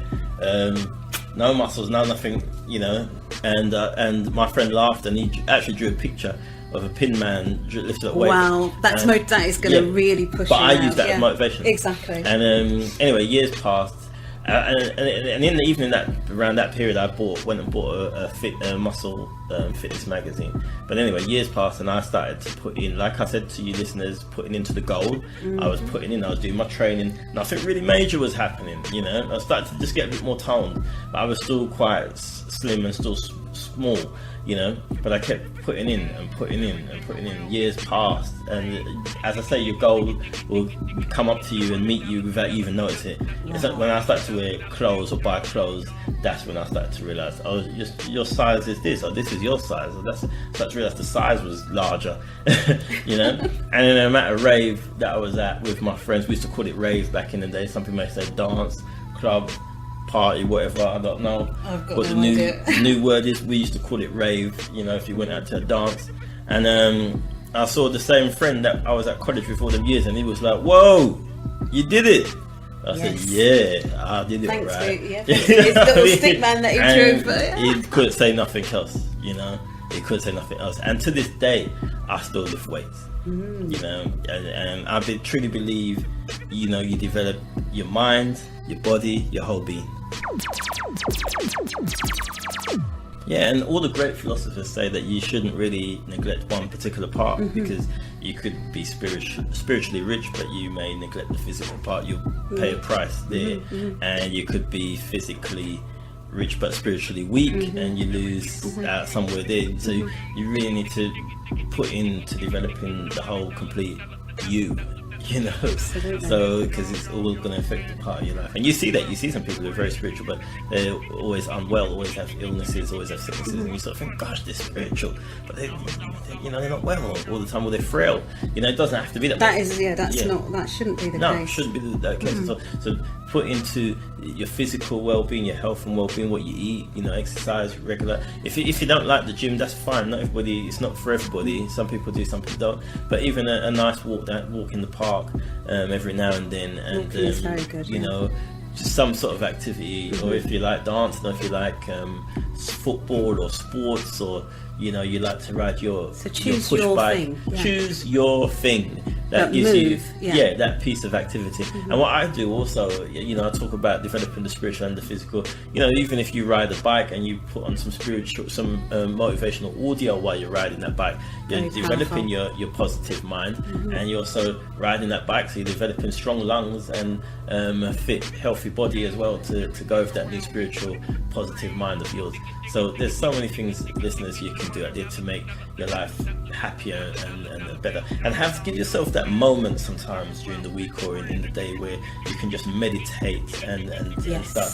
no muscles, no nothing, you know. And my friend laughed, and he actually drew a picture of a pin man lifted up weights. Wow, that is going to really push you. But I used that as motivation. Exactly. And anyway, years passed, and in the evening around that period, I went and bought a muscle fitness magazine. But anyway, years passed, and I started to put in, like I said to you listeners, putting into the goal. I was putting in, I was doing my training. Nothing really major was happening, you know. I started to just get a bit more toned, but I was still quite slim and still small, you know. But I kept putting in and putting in and putting in. Years passed, and as I say, your goal will come up to you and meet you without you even noticing it. Wow. It's like when I started to wear clothes or buy clothes, that's when I started to realise, oh, your size is this, or this is your size. I started to realise the size was larger, you know. And then I'm at a rave that I was at with my friends. We used to call it rave back in the day. Some people may say dance, club, party, whatever, I don't know I've got what no the idea. new word is. We used to call it rave, you know, if you went out to a dance. And I saw the same friend that I was at college with all them years, and he was like, whoa, you did it. I said, yeah, I did it. Thanks, right. yeah, thanks to his little stick man that he And drew. But yeah. he couldn't say nothing else, you know. He couldn't say nothing else. And to this day, I still lift weights, you know. And I truly believe, you know, you develop your mind, your body, your whole being. Yeah, and all the great philosophers say that you shouldn't really neglect one particular part, because you could be spiritually rich, but you may neglect the physical part. You'll pay a price there. And you could be physically rich but spiritually weak, and you lose out somewhere there. So you really need to put into developing the whole complete you. You know, Absolutely. so because it's all going to affect the part of your life, and you see that. You see some people who are very spiritual, but they're always unwell, always have illnesses, always have sicknesses, and you sort of think, "Gosh, they're spiritual," but you know, they're not well all the time, or they're frail. You know, it doesn't have to be that. That is, that's not. That shouldn't be the No, case. it shouldn't be that case. So put into your physical well-being, your health and well-being, what you eat. You know, exercise regular. If you don't like the gym, that's fine. Not everybody. It's not for everybody. Some people do, some people don't. But even a nice walk in the park every now and then, and Walking is very good, you know, just some sort of activity, or if you like dancing, or if you like football or sports, or you know, you like to ride your choose push your bike. thing. Yeah. Choose your thing. That gives move, you that piece of activity. And what I do also, you know, I talk about developing the spiritual and the physical. You know, even if you ride a bike and you put on some motivational audio while you're riding that bike, you're Very developing powerful. your positive mind, and you're also riding that bike, so you're developing strong lungs and a fit, healthy body as well to go with that new spiritual positive mind of yours. So there's so many things, listeners, you can do out there to make your life happier and better, and give yourself that moment sometimes during the week or in the day where you can just meditate and start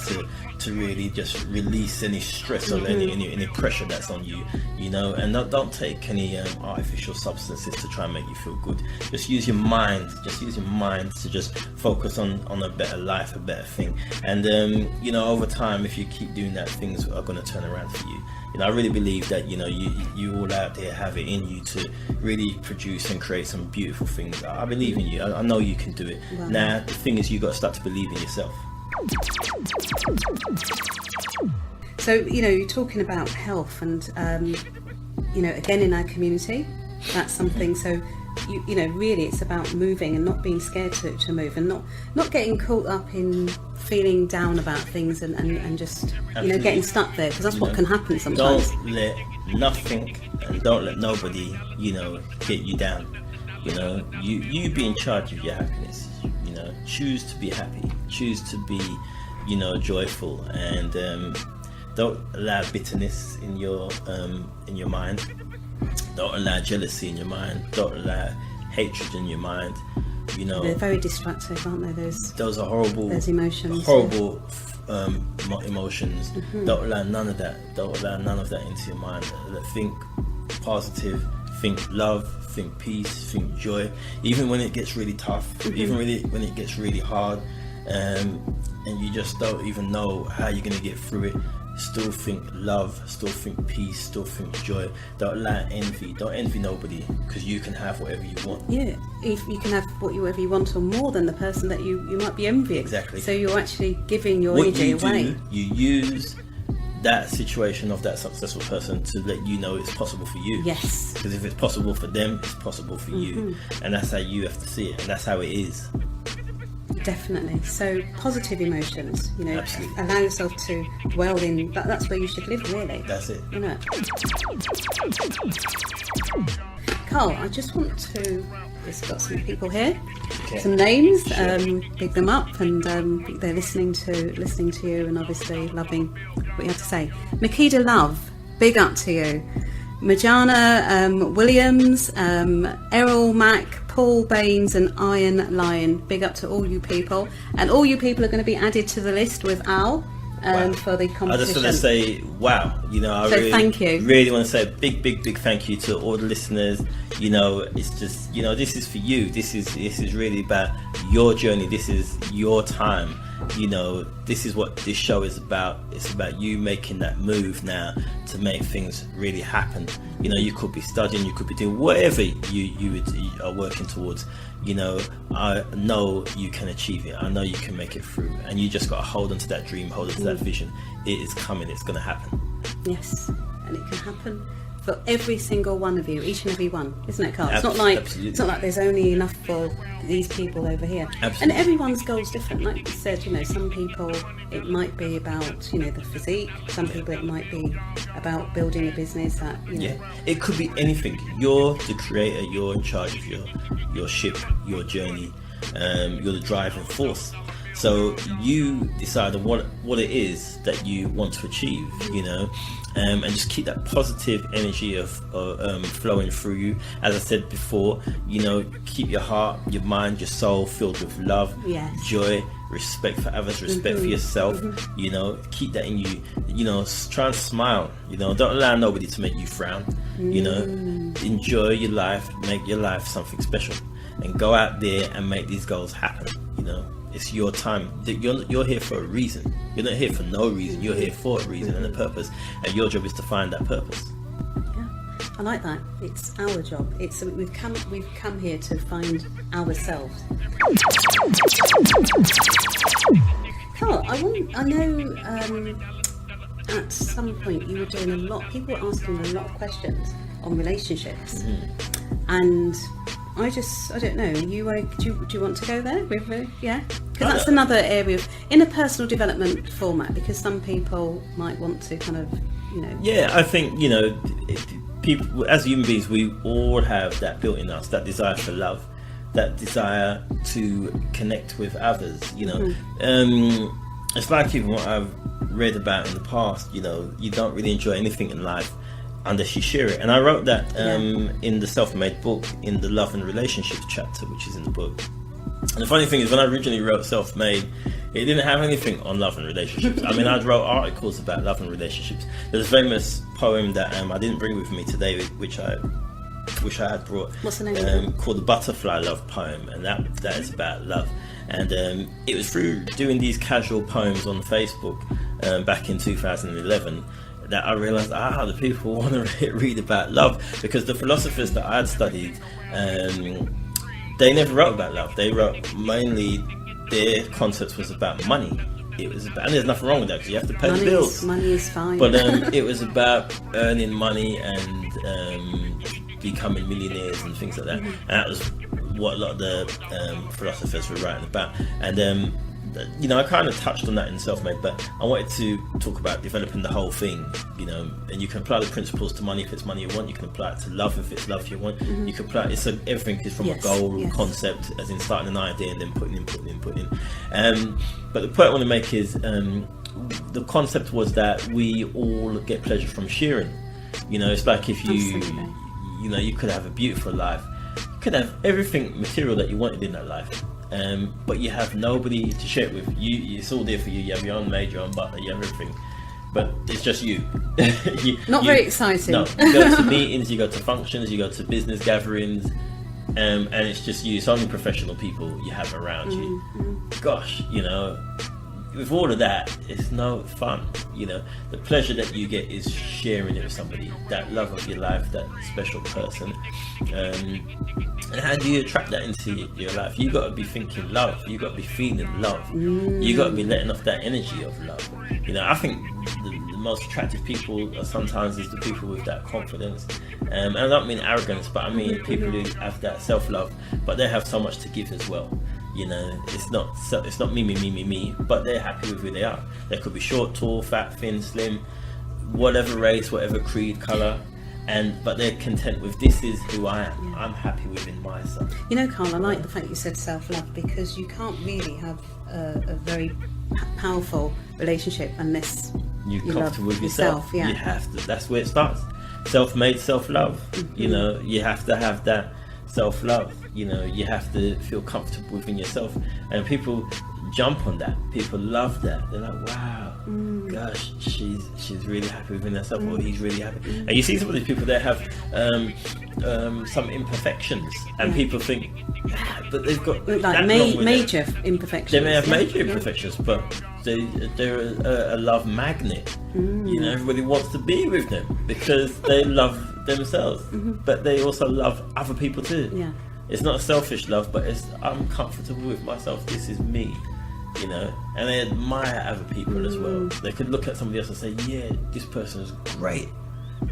to really just release any stress or any pressure that's on you, you know. And don't take any artificial substances to try and make you feel good. Just use your mind to just focus on a better life, a better thing. And you know, over time, if you keep doing that, things are going to turn around for you. You know, I really believe that, you know, you all out there have it in you to really produce and create some beautiful things. I believe in you. I know you can do it. Wow. Now, the thing is, you got to start to believe in yourself. So, you know, you're talking about health, and you know, again, in our community, that's something. So, you know, really, it's about moving and not being scared to move, and not getting caught up in feeling down about things and just Absolutely. you know, getting stuck there, because that's what can happen sometimes. Don't let nothing and don't let nobody, you know, get you down. You know, you be in charge of your happiness. You know, choose to be happy, choose to be, you know, joyful, and don't allow bitterness in your mind. Don't allow jealousy in your mind. Don't allow hatred in your mind. You know, They're very destructive, aren't they? Those are horrible. Those emotions. Horrible emotions. Don't allow none of that. Don't allow none of that into your mind. Think positive. Think love. Think peace. Think joy. Even when it gets really tough. Even when it gets really hard, and you just don't even know how you're gonna get through it. Still think love, still think peace, still think joy. Don't allow envy. Don't envy nobody, because you can have whatever you want. Yeah, if you can have whatever you want, or more than the person that you might be envying. Exactly. So you're actually giving your What energy you away. do, you use that situation of that successful person to let you know it's possible for you. Yes. Because if it's possible for them, it's possible for you. And that's how you have to see it, and that's how it is. Definitely. So positive emotions, you know, Absolutely. allow yourself to dwell in. That's where you should live, really. That's it. You know. Carl, I just want to. We've got some people here, Okay. some names. Sure. Big them up, and they're listening to you, and obviously loving what you have to say. Makeda Love, big up to you. Majana Williams, Errol Mack, Paul Baines, and Iron Lion. Big up to all you people, and all you people are going to be added to the list with Al. Wow. For the competition. I just want to say, wow, you know, I So really, thank you. really want to say a big thank you to all the listeners. You know, it's just, you know, this is for you. This is really about your journey. This is your time. you know, this is what this show is about. It's about you making that move now to make things really happen. You know, you could be studying, you could be doing whatever you are working towards. You know, I know you can achieve it. I know you can make it through, and you just got to hold on to that dream, hold on to that vision. It is coming. It's going to happen. Yes, and it can happen for every single one of you, each and every one, isn't it, Carl? It's not like there's only enough for these people over here. Absolutely. And everyone's goal's different. Like you said, you know, some people it might be about, you know, the physique. Some people it might be about building a business that, you know. Yeah, it could be anything. You're the creator. You're in charge of your ship, your journey. You're the driving force. So you decide on what it is that you want to achieve, you know, and just keep that positive energy of flowing through you. As I said before, you know, keep your heart, your mind, your soul filled with love, joy, respect for others, respect for yourself. You know, keep that in you. You know, try and smile. You know, don't allow nobody to make you frown. You know, enjoy your life, make your life something special, and go out there and make these goals happen. You know. It's your time. You're here for a reason. You're not here for no reason. You're here for a reason and a purpose, and your job is to find that purpose. Yeah, I like that. It's our job. It's we've come here to find ourselves. Carl, I know at some point you were doing a lot. People were asking a lot of questions on relationships, and I don't know. Do you want to go there? Yeah, because that's another area in a personal development format. Because some people might want to kind of, you know. Yeah, I think, you know, people as human beings, we all have that built in us, that desire for love, that desire to connect with others. You know, it's like even what I've read about in the past. You know, you don't really enjoy anything in life unless you share it, and I wrote that in the self-made book, in the love and relationships chapter, which is in the book. And the funny thing is, when I originally wrote self-made, it didn't have anything on love and relationships. I mean, I'd wrote articles about love and relationships. There's a famous poem that I didn't bring with me today, which I wish I had brought. What's the name of it? Called the Butterfly Love Poem, and that is about love. And it was through doing these casual poems on Facebook back in 2011 that I realised, the people want to read about love, because the philosophers that I had studied, they never wrote about love. They wrote mainly, their concept was about money. It was about, and there's nothing wrong with that, because you have to pay the bills. Money is fine. But it was about earning money and becoming millionaires and things like that. And that was what a lot of the philosophers were writing about. And you know, I kind of touched on that in Self-Made, but I wanted to talk about developing the whole thing, you know, and you can apply the principles to money if it's money you want, you can apply it to love if it's love you want, you can apply it, everything is from a goal, concept, as in starting an idea and then putting in. But the point I want to make is, the concept was that we all get pleasure from sharing. You know, it's like if you know, you could have a beautiful life, you could have everything material that you wanted in that life, but you have nobody to share it with. It's all there for you. You have your own maid, your own butler, you have everything, but it's just you. Not very exciting. No, you go to meetings, you go to functions, you go to business gatherings, and it's just you. It's only professional people you have around you. Gosh, you know, with all of that, it's no fun. You know, the pleasure that you get is sharing it with somebody, that love of your life, that special person. And how do you attract that into your life? You got to be thinking love. You got to be feeling love. You got to be letting off that energy of love. You know, I think the most attractive people are sometimes is the people with that confidence. And I don't mean arrogance, but I mean people who have that self-love, but they have so much to give as well. You know, it's not me, but they're happy with who they are. They could be short, tall, fat, thin, slim, whatever race, whatever creed, colour, but they're content with, this is who I am. I'm happy within myself. You know, Carl, I like the fact you said self-love, because you can't really have a very powerful relationship unless you're you comfortable love with yourself. Yeah. You have to. That's where it starts. Self-made, self-love. You know, you have to have that self-love. You know, you have to feel comfortable within yourself, and people jump on that. People love that. They're like, wow, gosh, she's really happy within herself, or he's really happy. And you see some of these people, they have some imperfections, and people think, but they've got like major imperfections. They may have major imperfections, but they're a love magnet. You know, everybody wants to be with them because they love themselves, but they also love other people too. Yeah. It's not a selfish love, but it's I'm comfortable with myself. This is me, you know. And they admire other people as well. They could look at somebody else and say, "Yeah, this person is great,"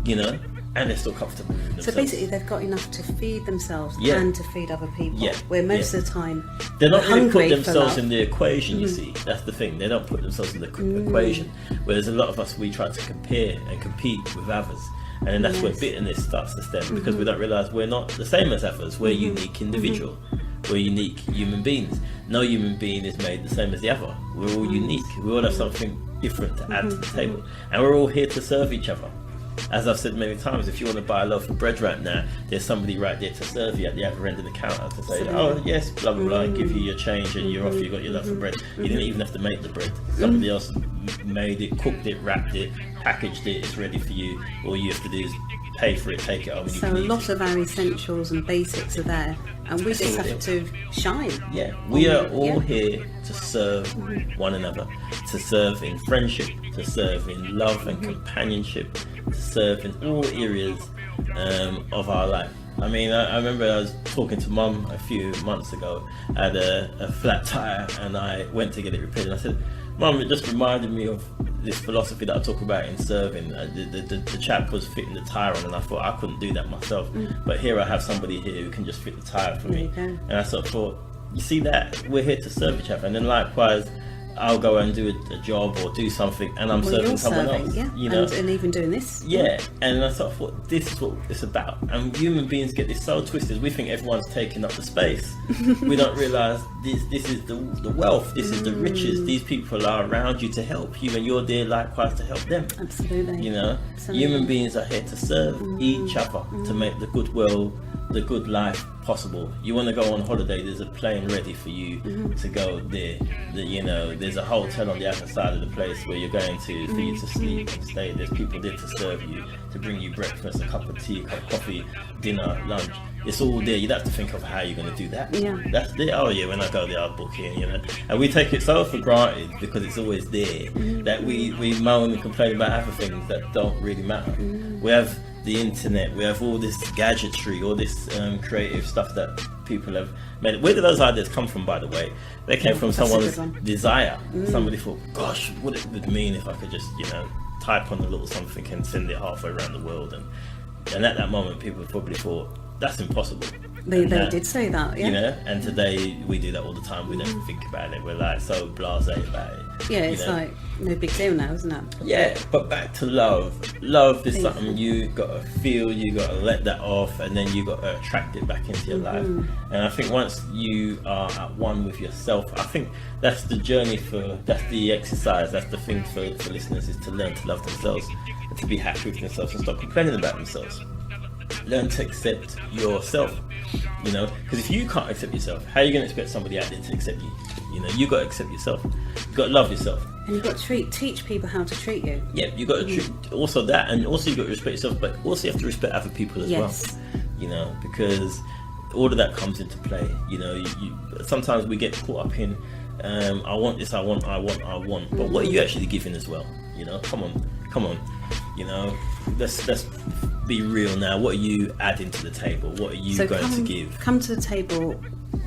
you know, and they're still comfortable with themselves. So basically, they've got enough to feed themselves and to feed other people. Yeah. Where most of the time they're not really put themselves in the equation. You see, that's the thing. They don't put themselves in the equation. Whereas a lot of us, we try to compare and compete with others. And then that's where bitterness starts to stem, because we don't realise we're not the same as others. We're unique individual. We're unique human beings. No human being is made the same as the other. We're all unique. We all have something different to add to the table. And we're all here to serve each other. As I've said many times, if you want to buy a loaf of bread right now, there's somebody right there to serve you at the other end of the counter to say, oh yes, blah blah blah, and give you your change and you're off, you got your loaf of bread. You didn't even have to make the bread. Somebody else made it, cooked it, wrapped it, packaged it, it's ready for you. All you have to do is pay for it, take it home. So a lot of our essentials and basics are there, and we just have to shine. Yeah, we are all here to serve one another, to serve in friendship, to serve in love and companionship, to serve in all areas of our life. I mean, I remember I was talking to Mum a few months ago. I had a flat tire and I went to get it repaired, and I said, Mum, it just reminded me of this philosophy that I talk about in serving. The chap was fitting the tire on, and I thought I couldn't do that myself, but here I have somebody here who can just fit the tire for me. And I sort of thought, you see that we're here to serve each other. And then likewise, I'll go and do a job or do something, and I'm serving someone else. You know, and even doing this. Yeah, and I sort of thought, this is what it's about. And human beings get this so twisted. We think everyone's taking up the space. We don't realise this is the wealth. This is the riches. These people are around you to help you, and you're there likewise to help them. Absolutely. You know, human beings are here to serve each other, to make the good world, the good life possible. You want to go on holiday, there's a plane ready for you to go there. You know, there's a hotel on the other side of the place where you're going to for you to sleep and stay. There's people there to serve you, to bring you breakfast, a cup of tea, a cup of coffee, dinner, lunch. It's all there. You don't have to think of how you're going to do that. That's there. Oh yeah, when I go there I'll book in, you know. And we take it so for granted because it's always there that we moan and complain about other things that don't really matter. We have the internet, we have all this gadgetry, all this creative stuff that people have made. Where did those ideas come from, by the way? They came from someone's desire. Somebody thought, gosh, what it would mean if I could just, you know, type on a little something and send it halfway around the world. And at that moment people probably thought, that's impossible. They did say that, you know, and today we do that all the time. We never think about it. We're like so blasé about it. Yeah, it's like no big deal now, isn't it? Yeah, but back to love. Love is something you gotta feel, you gotta let that off, and then you gotta attract it back into your life. And I think once you are at one with yourself, I think that's the journey that's the exercise, that's the thing for listeners, is to learn to love themselves and to be happy with themselves and stop complaining about themselves. Learn to accept yourself, you know, because if you can't accept yourself, how are you going to expect somebody out there to accept you? You know, you got to accept yourself. You got to love yourself, and you've got to teach people how to treat you. Yeah, you got to treat also that, and also you got to respect yourself, but also you have to respect other people as well. You know, because all of that comes into play. You know, you sometimes we get caught up in I want this, I want, but what are you actually giving as well? You know, come on. You know, let's be real now. What are you adding to the table? What are you going to give? Come to the table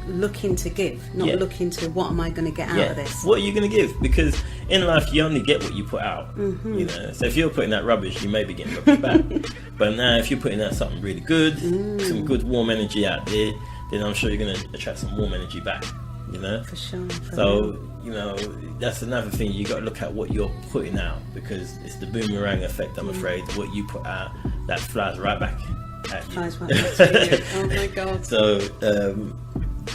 looking to give, not looking to what am I going to get out of this. What are you going to give? Because in life you only get what you put out. You know, so if you're putting out rubbish, you may be getting rubbish back. But now if you're putting out something really good, some good warm energy out there, then I'm sure you're going to attract some warm energy back. You know, for sure. So you know, that's another thing, you got to look at what you're putting out, because it's the boomerang effect, I'm afraid. What you put out, that flies right back at you. Flies right back at you. Oh my god. So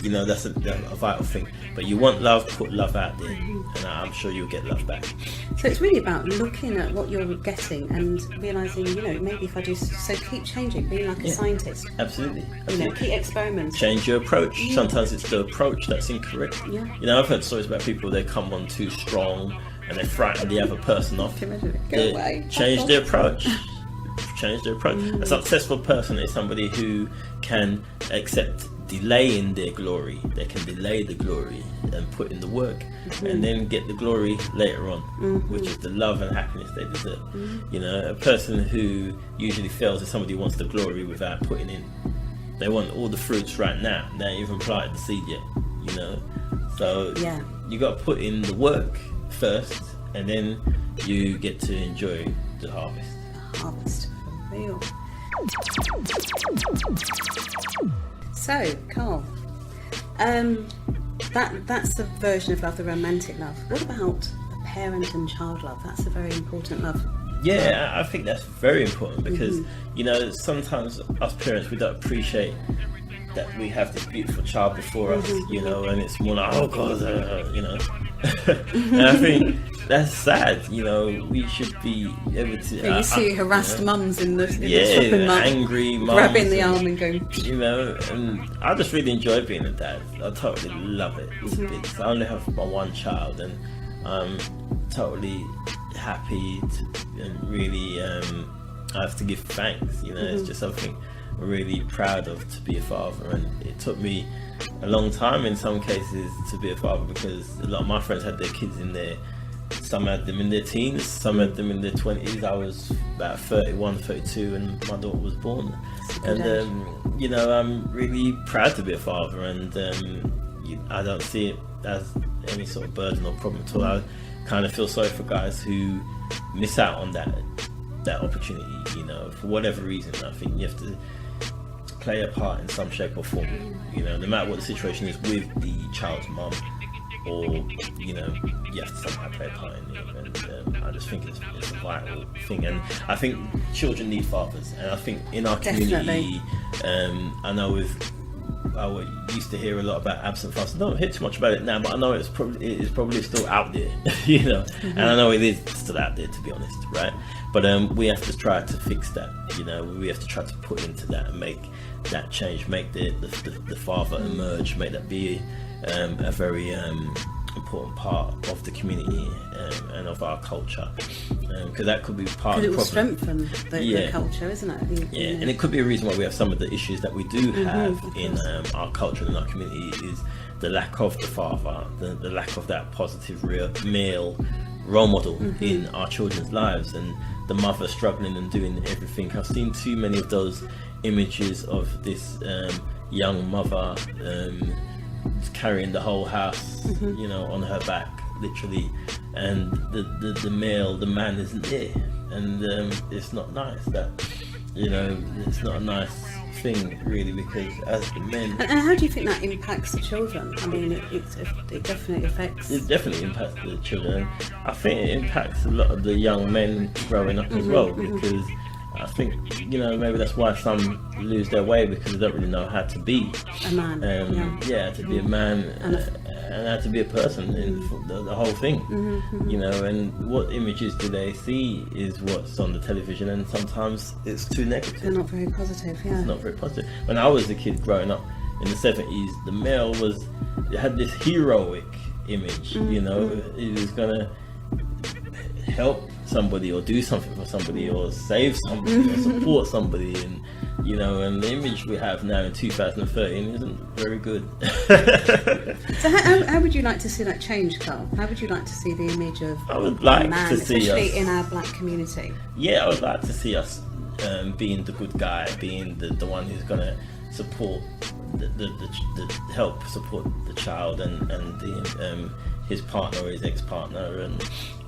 you know, that's a vital thing. But you want love, put love out there, and I'm sure you'll get love back. So it's really about looking at what you're getting and realising, you know, maybe if I do so, keep changing, being like a scientist. Absolutely. You know, keep experimenting. Change your approach. Sometimes it's the approach that's incorrect. You know, I've heard stories about people, they come on too strong, and they frighten the other person off, Go they away. change their approach. A successful person is somebody who can accept delay in their glory. They can delay the glory and put in the work, and then get the glory later on, which is the love and happiness they deserve. You know, a person who usually fails is somebody who wants the glory without putting in. They want all the fruits right now. They ain't even planted the seed yet. You know, so you got to put in the work first, and then you get to enjoy the harvest. Harvest for real. So, Carl, that's the version of love, the romantic love. What about the parent and child love? That's a very important love. Yeah, I think that's very important because, you know, sometimes us parents, we don't appreciate that we have this beautiful child before us, you know, and it's more like, oh God, you know. And I think that's sad, you know. We should be able to. You see harassed mums in the shopping mall, angry mums, grabbing the arm and going. You know, and I just really enjoy being a dad. I totally love it. It's big. So I only have my one child, and I'm totally happy and really I have to give thanks. You know, it's just something I'm really proud of, to be a father. And it took me a long time in some cases to be a father, because a lot of my friends had their kids in their, some had them in their teens, some had them in their 20s. I was about 31, 32 when my daughter was born. And you know, I'm really proud to be a father, and I don't see it as any sort of burden or problem at all. I kind of feel sorry for guys who miss out on that opportunity, you know, for whatever reason. I think you have to play a part in some shape or form, you know, no matter what the situation is with the child's mum, or, you know, you have to somehow play a part in it. And I just think it's a vital thing, and I think children need fathers. And I think in our community, I know I used to hear a lot about absent fathers. I don't hear too much about it now, but I know it is probably still out there, you know, and I know it is still out there, to be honest, right? But we have to try to fix that, you know. We have to try to put into that and make that change, make the father emerge, make that be a very important part of the community and of our culture, because that could be part of the problem. It will strengthen the culture, isn't it? And it could be a reason why we have some of the issues that we do have in our culture and our community, is the lack of the father, the lack of that positive real male role model in our children's lives, and the mother struggling and doing everything. I've seen too many of those images of this young mother carrying the whole house, you know, on her back, literally, and the man isn't there, and it's not nice. That, you know, it's not a nice thing, really, because as the men. And how do you think that impacts the children? I mean, it definitely affects. It definitely impacts the children. I think it impacts a lot of the young men growing up as well, because I think, you know, maybe that's why some lose their way, because they don't really know how to be a man. To be a man and how to be a person in the whole thing. You know, and what images do they see is what's on the television, and sometimes it's too negative. They're not very positive. It's not very positive. When I was a kid growing up in the 70s, the male had this heroic image. You know, he was gonna help somebody or do something for somebody or save somebody or support somebody, and, you know, and the image we have now in 2013 isn't very good. So how would you like to see that change, Carl? How would you like to see the image of I would like man, to see especially us, in our black community? I would like to see us being the good guy, being the one who's going to support the help support the child and the his partner or his ex-partner, and,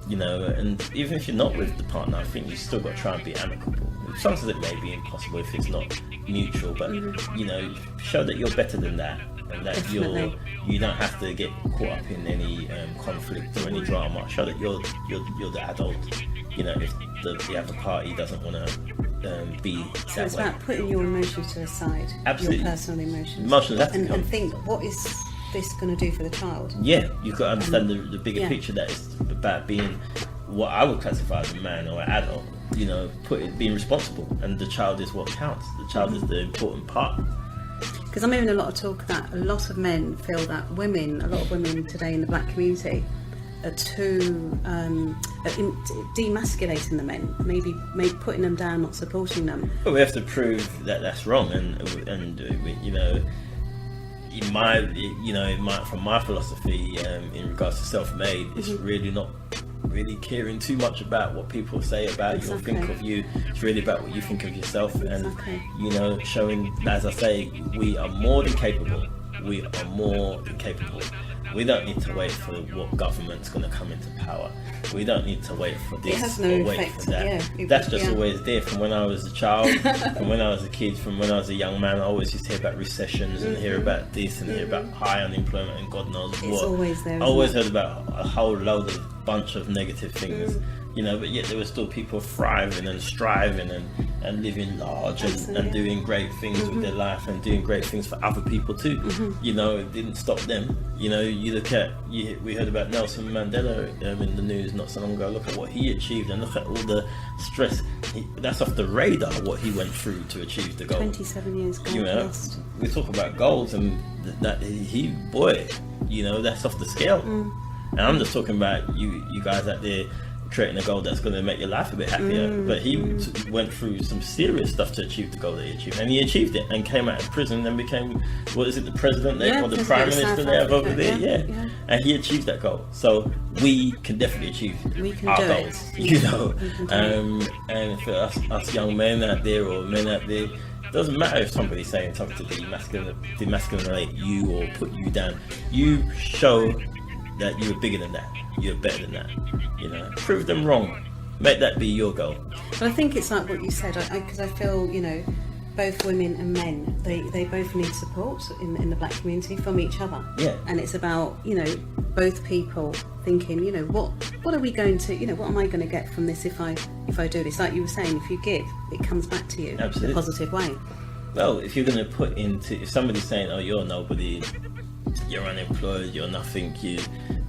you know, and even if you're not with the partner, I think you still got to try and be amicable. Sometimes it may be impossible if it's not mutual, but you know, show that you're better than that, and that you don't have to get caught up in any conflict or any drama. Show that you're the adult. You know, if the other party doesn't want to be so that it's way. about putting your emotions to the side. Absolutely. Your personal emotions Have to come. and think, what is this going to do for the child? Yeah, you've got to understand the bigger picture, that is about being what I would classify as a man or an adult, you know, being responsible, and the child is what counts. The child is the important part. Because I'm hearing a lot of talk that a lot of men feel that a lot of women today in the black community too demasculating the men, maybe putting them down, not supporting them. But we have to prove that that's wrong, and you know, from my philosophy, in regards to self-made, it's really not really caring too much about what people say about you or think of you. It's really about what you think of yourself, and you know, showing, as I say, we are more than capable. We are more than capable. We don't need to wait for what government's going to come into power. We don't need to wait for this, it has no or wait effect. for that. Yeah, That's just always there. From when I was a child, from when I was a kid, from when I was a young man, I always used to hear about recessions and hear about this and hear about high unemployment and God knows what. It's always there. I always heard about a whole load of bunch of negative things. You know, but yet there were still people thriving and striving and living large and doing great things with their life and doing great things for other people too. You know, it didn't stop them. You know, you look at, we heard about Nelson Mandela in the news not so long ago. Look at what he achieved and look at all the stress. That's off the radar, what he went through to achieve the goal. 27 years gold, you know, lost. We talk about goals and that boy, you know, that's off the scale. And I'm just talking about you guys out there creating a goal that's going to make your life a bit happier. But he went through some serious stuff to achieve the goal that he achieved, and he achieved it and came out of prison and became, what is it, the president there, or the prime minister they have over there, and he achieved that goal. So we can definitely achieve our goals, you know. And for us young men out there or men out there, it doesn't matter if somebody's saying something to demasculinate you or put you down. You show that you're bigger than that, you're better than that, you know. Prove them wrong, make that be your goal. But I think it's like what you said, because I feel, you know, both women and men, they both need support in the black community from each other. Yeah. And it's about, you know, both people thinking, you know, what are we going to, you know, what am I going to get from this if I do this? Like you were saying, if you give, it comes back to you in a positive way. Well, if you're going to if somebody's saying, oh, you're nobody, you're unemployed, you're nothing, you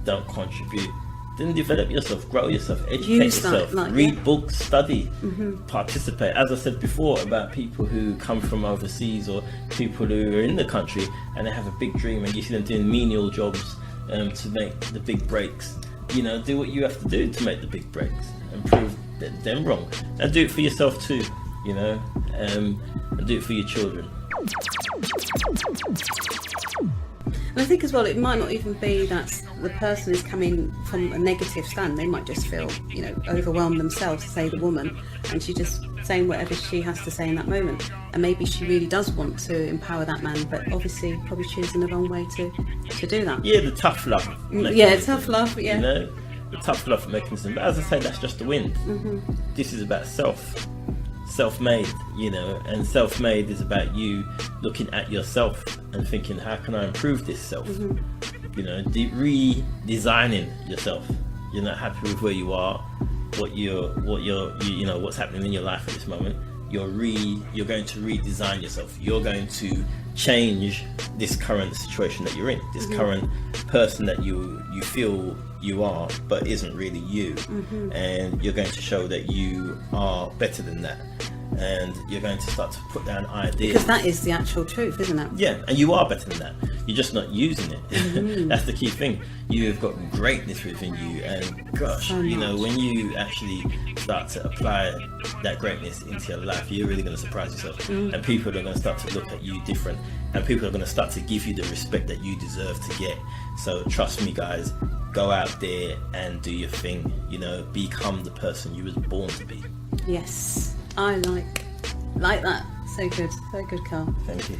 don't contribute, then develop yourself, grow yourself, educate yourself, read books, study, participate. As I said before about people who come from overseas or people who are in the country and they have a big dream and you see them doing menial jobs to make the big breaks. You know, do what you have to do to make the big breaks and prove them wrong. And do it for yourself too, you know, and do it for your children. And I think as well, it might not even be that the person is coming from a negative stand. They might just feel, you know, overwhelmed themselves, say the woman, and she's just saying whatever she has to say in that moment. And maybe she really does want to empower that man, but obviously probably choosing the wrong way to do that. Yeah, the tough love mechanism. Yeah, tough love, yeah. You know, the tough love mechanism. But as I say, that's just the wind. This is about self-made, you know, and self-made is about you looking at yourself and thinking, how can I improve this self? You know, redesigning yourself. You're not happy with where you are, you know, what's happening in your life at this moment. You're going to redesign yourself. You're going to change this current situation that you're in, this current person that you feel you are, but isn't really you. And you're going to show that you are better than that. And you're going to start to put down ideas. Because that is the actual truth, isn't it? Yeah, and you are better than that. You're just not using it. That's the key thing. You've got greatness within you, and gosh, you know, when you actually start to apply that greatness into your life, you're really going to surprise yourself. And people are going to start to look at you different, and people are going to start to give you the respect that you deserve to get. So trust me, guys, go out there and do your thing. You know, become the person you was born to be. Yes, I like that. So good, Carl. Thank you.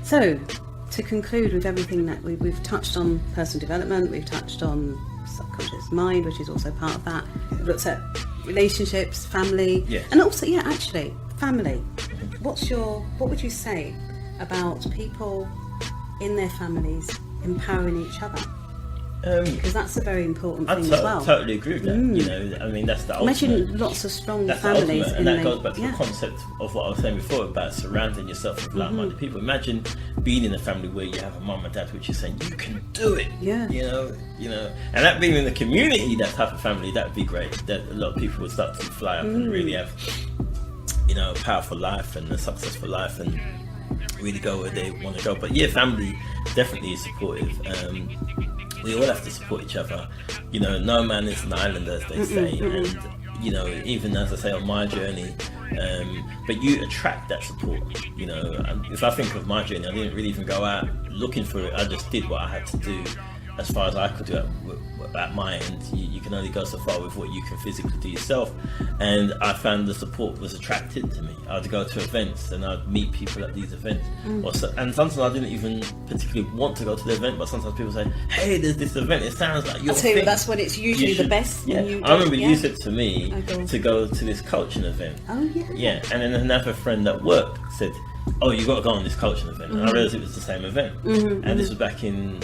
So, to conclude with everything that we've touched on, personal development, we've touched on subconscious mind, which is also part of that. We've looked at relationships, family, and also, actually, family. What would you say about people in their families empowering each other? Because that's a very important thing as well. I totally agree with that. You know, I mean, that's the ultimate. Imagine lots of strong families. And that goes back to the concept of what I was saying before about surrounding yourself with like-minded people. Imagine being in a family where you have a mum and dad which is saying, you can do it. Yeah. You know, and that being in the community, that type of family, that would be great. That a lot of people would start to fly up and really have, you know, a powerful life and a successful life and really go where they want to go. But yeah, family definitely is supportive. We all have to support each other. You know, no man is an island, as they say. And you know, even as I say on my journey, but you attract that support. You know, if I think of my journey, I didn't really even go out looking for it. I just did what I had to do as far as I could do at my end. You can only go so far with what you can physically do yourself, and I found the support was attracted to me. I'd go to events and I'd meet people at these events, and sometimes I didn't even particularly want to go to the event, but sometimes people say, hey, there's this event, it sounds like your thing. That's when it's usually the best. Yeah. I remember you said to me to go to this coaching event. Oh yeah. Yeah, and then another friend at work said, oh, you got to go on this coaching event. And I realised it was the same event. And this was back in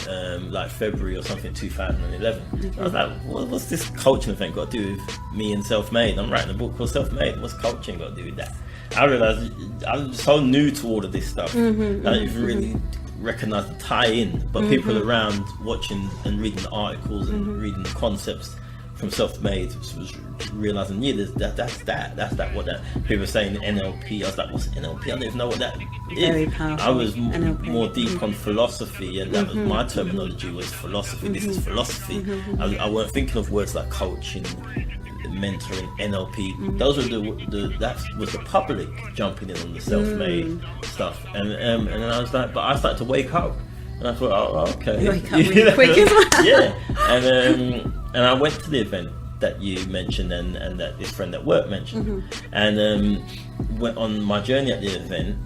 like February or something, 2011. I was like, what's this coaching event got to do with me and self-made? I'm writing a book called Self-Made. What's coaching got to do with that? I realised I'm so new to all of this stuff. I didn't really recognise the tie-in. But people around watching and reading the articles and reading the concepts from Self-Made was realising, yeah, that's that. What that people are saying NLP. I was like, what's NLP? I don't even know what that is. Very powerful. I was NLP. more deep on philosophy, and that was my terminology was philosophy. This is philosophy. I weren't thinking of words like coaching, mentoring, NLP. Those were that was the public jumping in on the self-made stuff, and then I was like, but I started to wake up. And I thought, oh, okay. You wake up really quick as well. Yeah, and I went to the event that you mentioned and that this friend at work mentioned, and went on my journey at the event.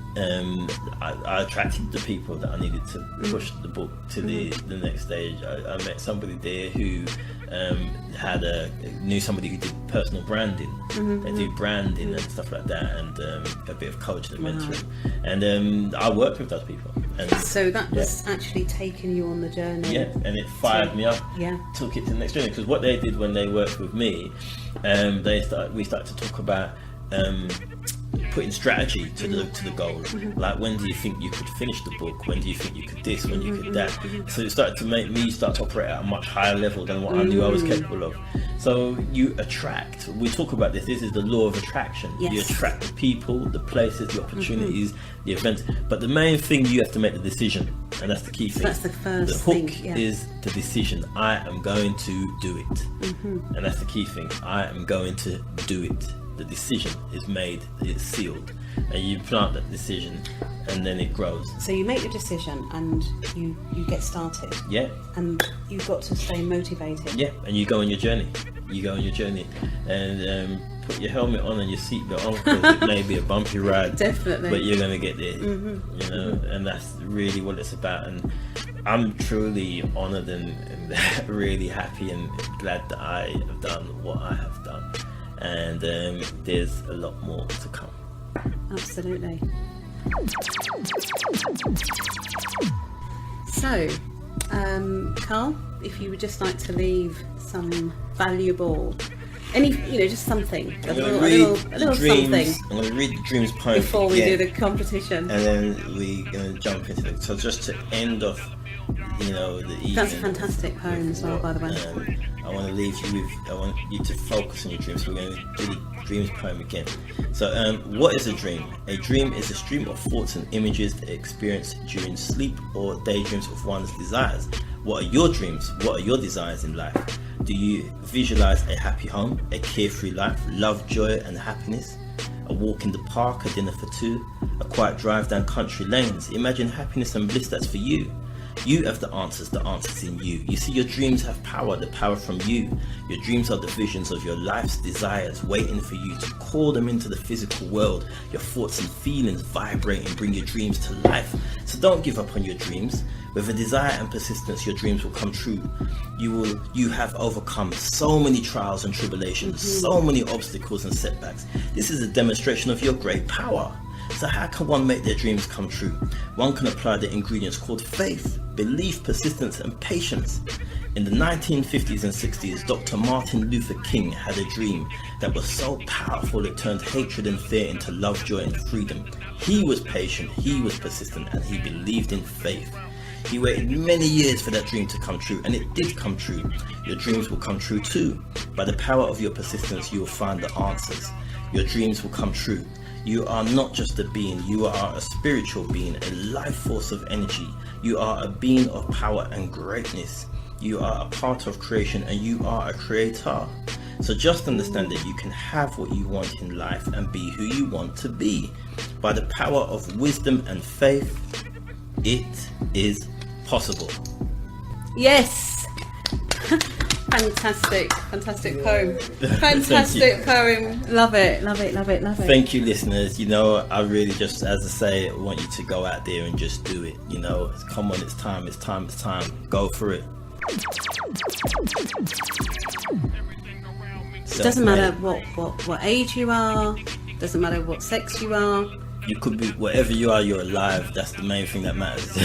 I attracted the people that I needed to push the book to the next stage. I met somebody there who knew somebody who did personal branding. They do branding and stuff like that, and a bit of coaching and mentoring. And I worked with those people. And so that was actually taking you on the journey. Yeah, and it fired me up. Yeah, took it to the next journey, because what they did when they worked with me, we started to talk about putting strategy to the goal. Like, when do you think you could finish the book? When do you think you could this? When you could that? So it started to make me start to operate at a much higher level than what I knew I was capable of. So you attract. We talk about this. This is the law of attraction. Yes. You attract the people, the places, the opportunities, the events. But the main thing, you have to make the decision, and that's the key thing. That's the first The hook is the decision. I am going to do it, and that's the key thing. I am going to do it. The decision is made, it's sealed, and you plant that decision, and then it grows. So you make the decision and you get started. Yeah. And you've got to stay motivated. Yeah, and you go on your journey. And put your helmet on and your seatbelt on, because it may be a bumpy ride. Definitely. But you're gonna get there. You know, and that's really what it's about. And I'm truly honoured and really happy and glad that I have done what I have done. And there's a lot more to come. Absolutely. So, Carl, if you would just like to leave some valuable, just something, a little something. I'm going to read the dreams poem before we do the competition, and then we're going to jump into it. So just to end off, the evening. That's a fantastic poem as well, by the way. I want to leave you with, I want you to focus on your dreams. So we're going to do the dreams poem again. So what is a dream? A dream is a stream of thoughts and images that experience during sleep or daydreams of one's desires. What are your dreams? What are your desires in life? Do you visualize a happy home, a carefree life, love, joy and happiness? A walk in the park, a dinner for two, a quiet drive down country lanes. Imagine happiness and bliss that's for you. You have the answers in you. You see, your dreams have power, the power from you. Your dreams are the visions of your life's desires, waiting for you to call them into the physical world. Your thoughts and feelings vibrate and bring your dreams to life. So don't give up on your dreams. With a desire and persistence, your dreams will come true. You have overcome so many trials and tribulations, so many obstacles and setbacks. This is a demonstration of your great power. So how can one make their dreams come true? One can apply the ingredients called faith, belief, persistence and patience. In the 1950s and 60s, Dr. Martin Luther King had a dream that was so powerful it turned hatred and fear into love, joy and freedom. He was patient, he was persistent, and he believed in faith. He waited many years for that dream to come true, and it did come true. Your dreams will come true too. By the power of your persistence, you will find the answers. Your dreams will come true. You are not just a being, you are a spiritual being, a life force of energy. You are a being of power and greatness. You are a part of creation and you are a creator. So just understand that you can have what you want in life and be who you want to be. By the power of wisdom and faith, it is possible. Yes. Fantastic poem. Fantastic poem. Love it. Thank you, listeners. I really just, as I say, want you to go out there and just do it. Come on, it's time. Go for it. It doesn't matter what age you are, doesn't matter what sex you are. You could be whatever you are, you're alive. That's the main thing that matters.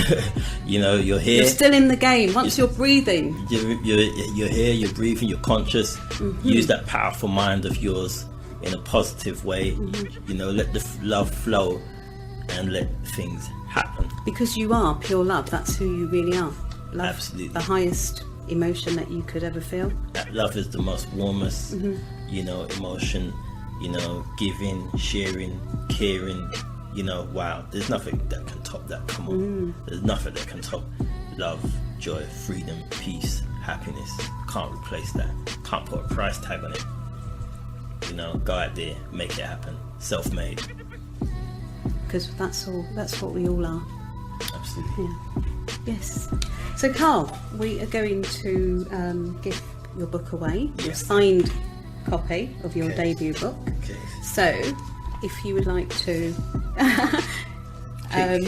You're here. You're still in the game. Once you're breathing. You're here, you're breathing, you're conscious. Mm-hmm. Use that powerful mind of yours in a positive way. Mm-hmm. Let the love flow and let things happen. Because you are pure love. That's who you really are. Love, absolutely. The highest emotion that you could ever feel. That love is the most warmest, emotion. Giving, sharing, caring. Wow, there's nothing that can top that. Come on, there's nothing that can top love, joy, freedom, peace, happiness. Can't replace that. Can't put a price tag on it. Go out there, make it happen. Self-made. Because that's what we all are. Absolutely. Yeah. Yes. So Carl, we are going to give your book away. Your signed copy of your debut book. Okay. So, if you would like to,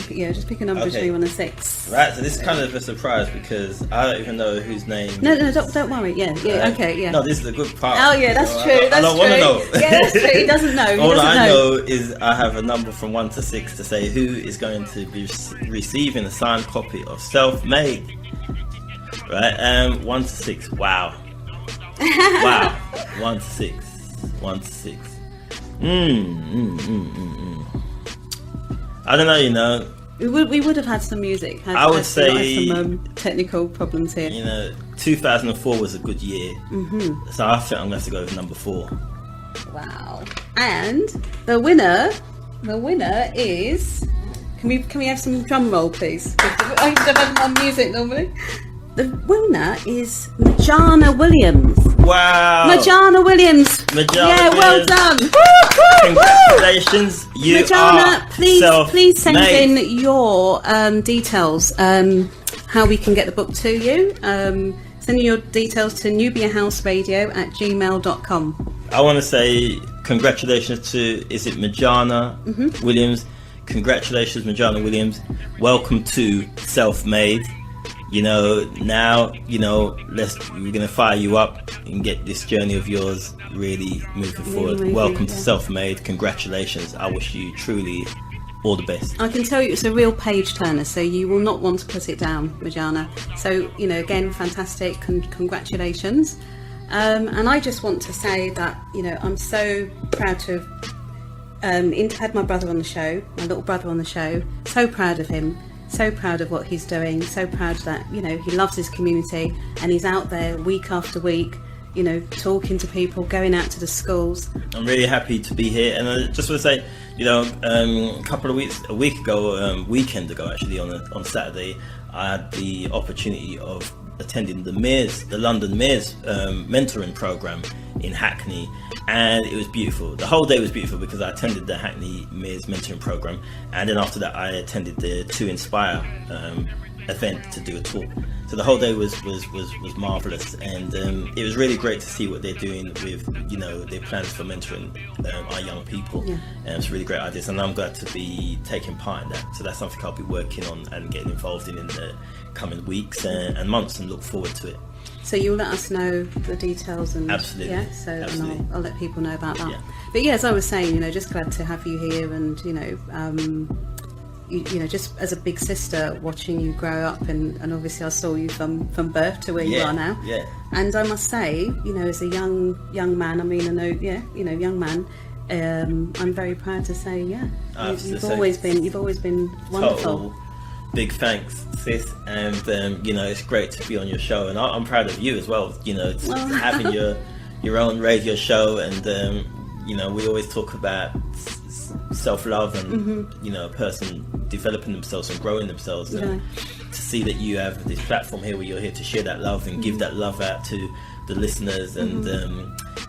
just pick a number between 1 and 6. Right. So this is kind of a surprise because I don't even know whose name. No, don't worry. Yeah. Okay. Yeah. No, this is the good part. Oh yeah, that's true. I don't want to know. Yeah, that's true. He doesn't know. All I know is I have a number from 1 to 6 to say who is going to be receiving a signed copy of Self-Made. Right. 1 to 6. Wow. Wow. 1 to 6. 1 to 6. I don't know, We would have had some music. I would say some technical problems here. 2004 was a good year. So I think I'm going to have to go with number 4. Wow. And the winner is. Can we have some drum roll, please? I don't have my music normally. The winner is Majana Williams. Wow. Majana Williams. Well done. Congratulations. You Majana, are please send self-made. in your details, how we can get the book to you. Send in your details to nubiahouseradio@gmail.com. I want to say congratulations to, is it Majana Williams? Congratulations, Majana Williams. Welcome to Self-Made. Now, we're going to fire you up and get this journey of yours really moving forward. Amazing, welcome to Self-Made. Congratulations. I wish you truly all the best. I can tell you it's a real page turner, so you will not want to put it down, Majana. So, again, fantastic. Congratulations. And I just want to say that, I'm so proud to have had my brother on the show, my little brother on the show. So proud of him. So proud of what he's doing, so proud that he loves his community and he's out there week after week, talking to people, going out to the schools. I'm really happy to be here, and I just want to say, weekend ago actually, on Saturday, I had the opportunity of attending the London Mayor's mentoring program in Hackney, and it was beautiful. The whole day was beautiful because I attended the Hackney Mayor's mentoring program, and then after that I attended the To Inspire event to do a talk. So the whole day was marvelous, and it was really great to see what they're doing with their plans for mentoring our young people. And it's really great ideas, and I'm glad to be taking part in that. So that's something I'll be working on and getting involved in the coming weeks and months, and look forward to it. So you'll let us know the details, and absolutely. Yeah. So absolutely. And I'll let people know about that. Yeah. But yeah, as I was saying, just glad to have you here, and just as a big sister, watching you grow up, and obviously I saw you from birth to where you are now. Yeah. And I must say, as a young man, I know, young man. I'm very proud to say, you've always been wonderful. Total big thanks, sis, and it's great to be on your show, and I'm proud of you as well. Having your own radio show, and we always talk about self-love and you know, a person developing themselves and growing themselves, and to see that you have this platform here where you're here to share that love and give that love out to the listeners, and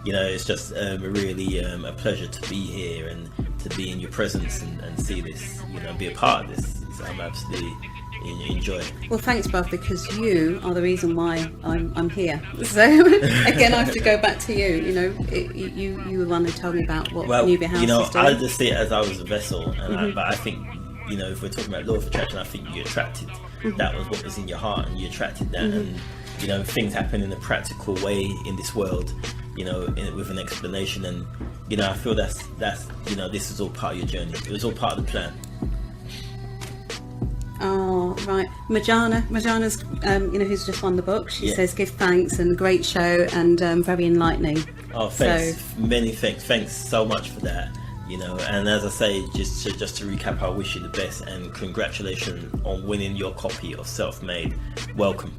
you know, it's just really a pleasure to be here and to be in your presence and see this, you know, be a part of this. So I'm absolutely enjoy. Well, thanks, Bob, because you are the reason why I'm here. So again, I have to go back to you. You know, you were the one who told me about what Newby House you know, is doing. I just see it as I was a vessel, and but I think, you know, if we're talking about law of attraction, I think you attracted that was what was in your heart, and you attracted that, and you know, things happen in a practical way in this world, you know, with an explanation, and you know, I feel that's you know, this is all part of your journey. It was all part of the plan. Oh, right. Marjana's, you know, who's just won the book, she says give thanks and great show and very enlightening. Oh, thanks. So, many thanks so much for that. You know, and as I say, just to recap, I wish you the best and congratulations on winning your copy of Self Made. Welcome.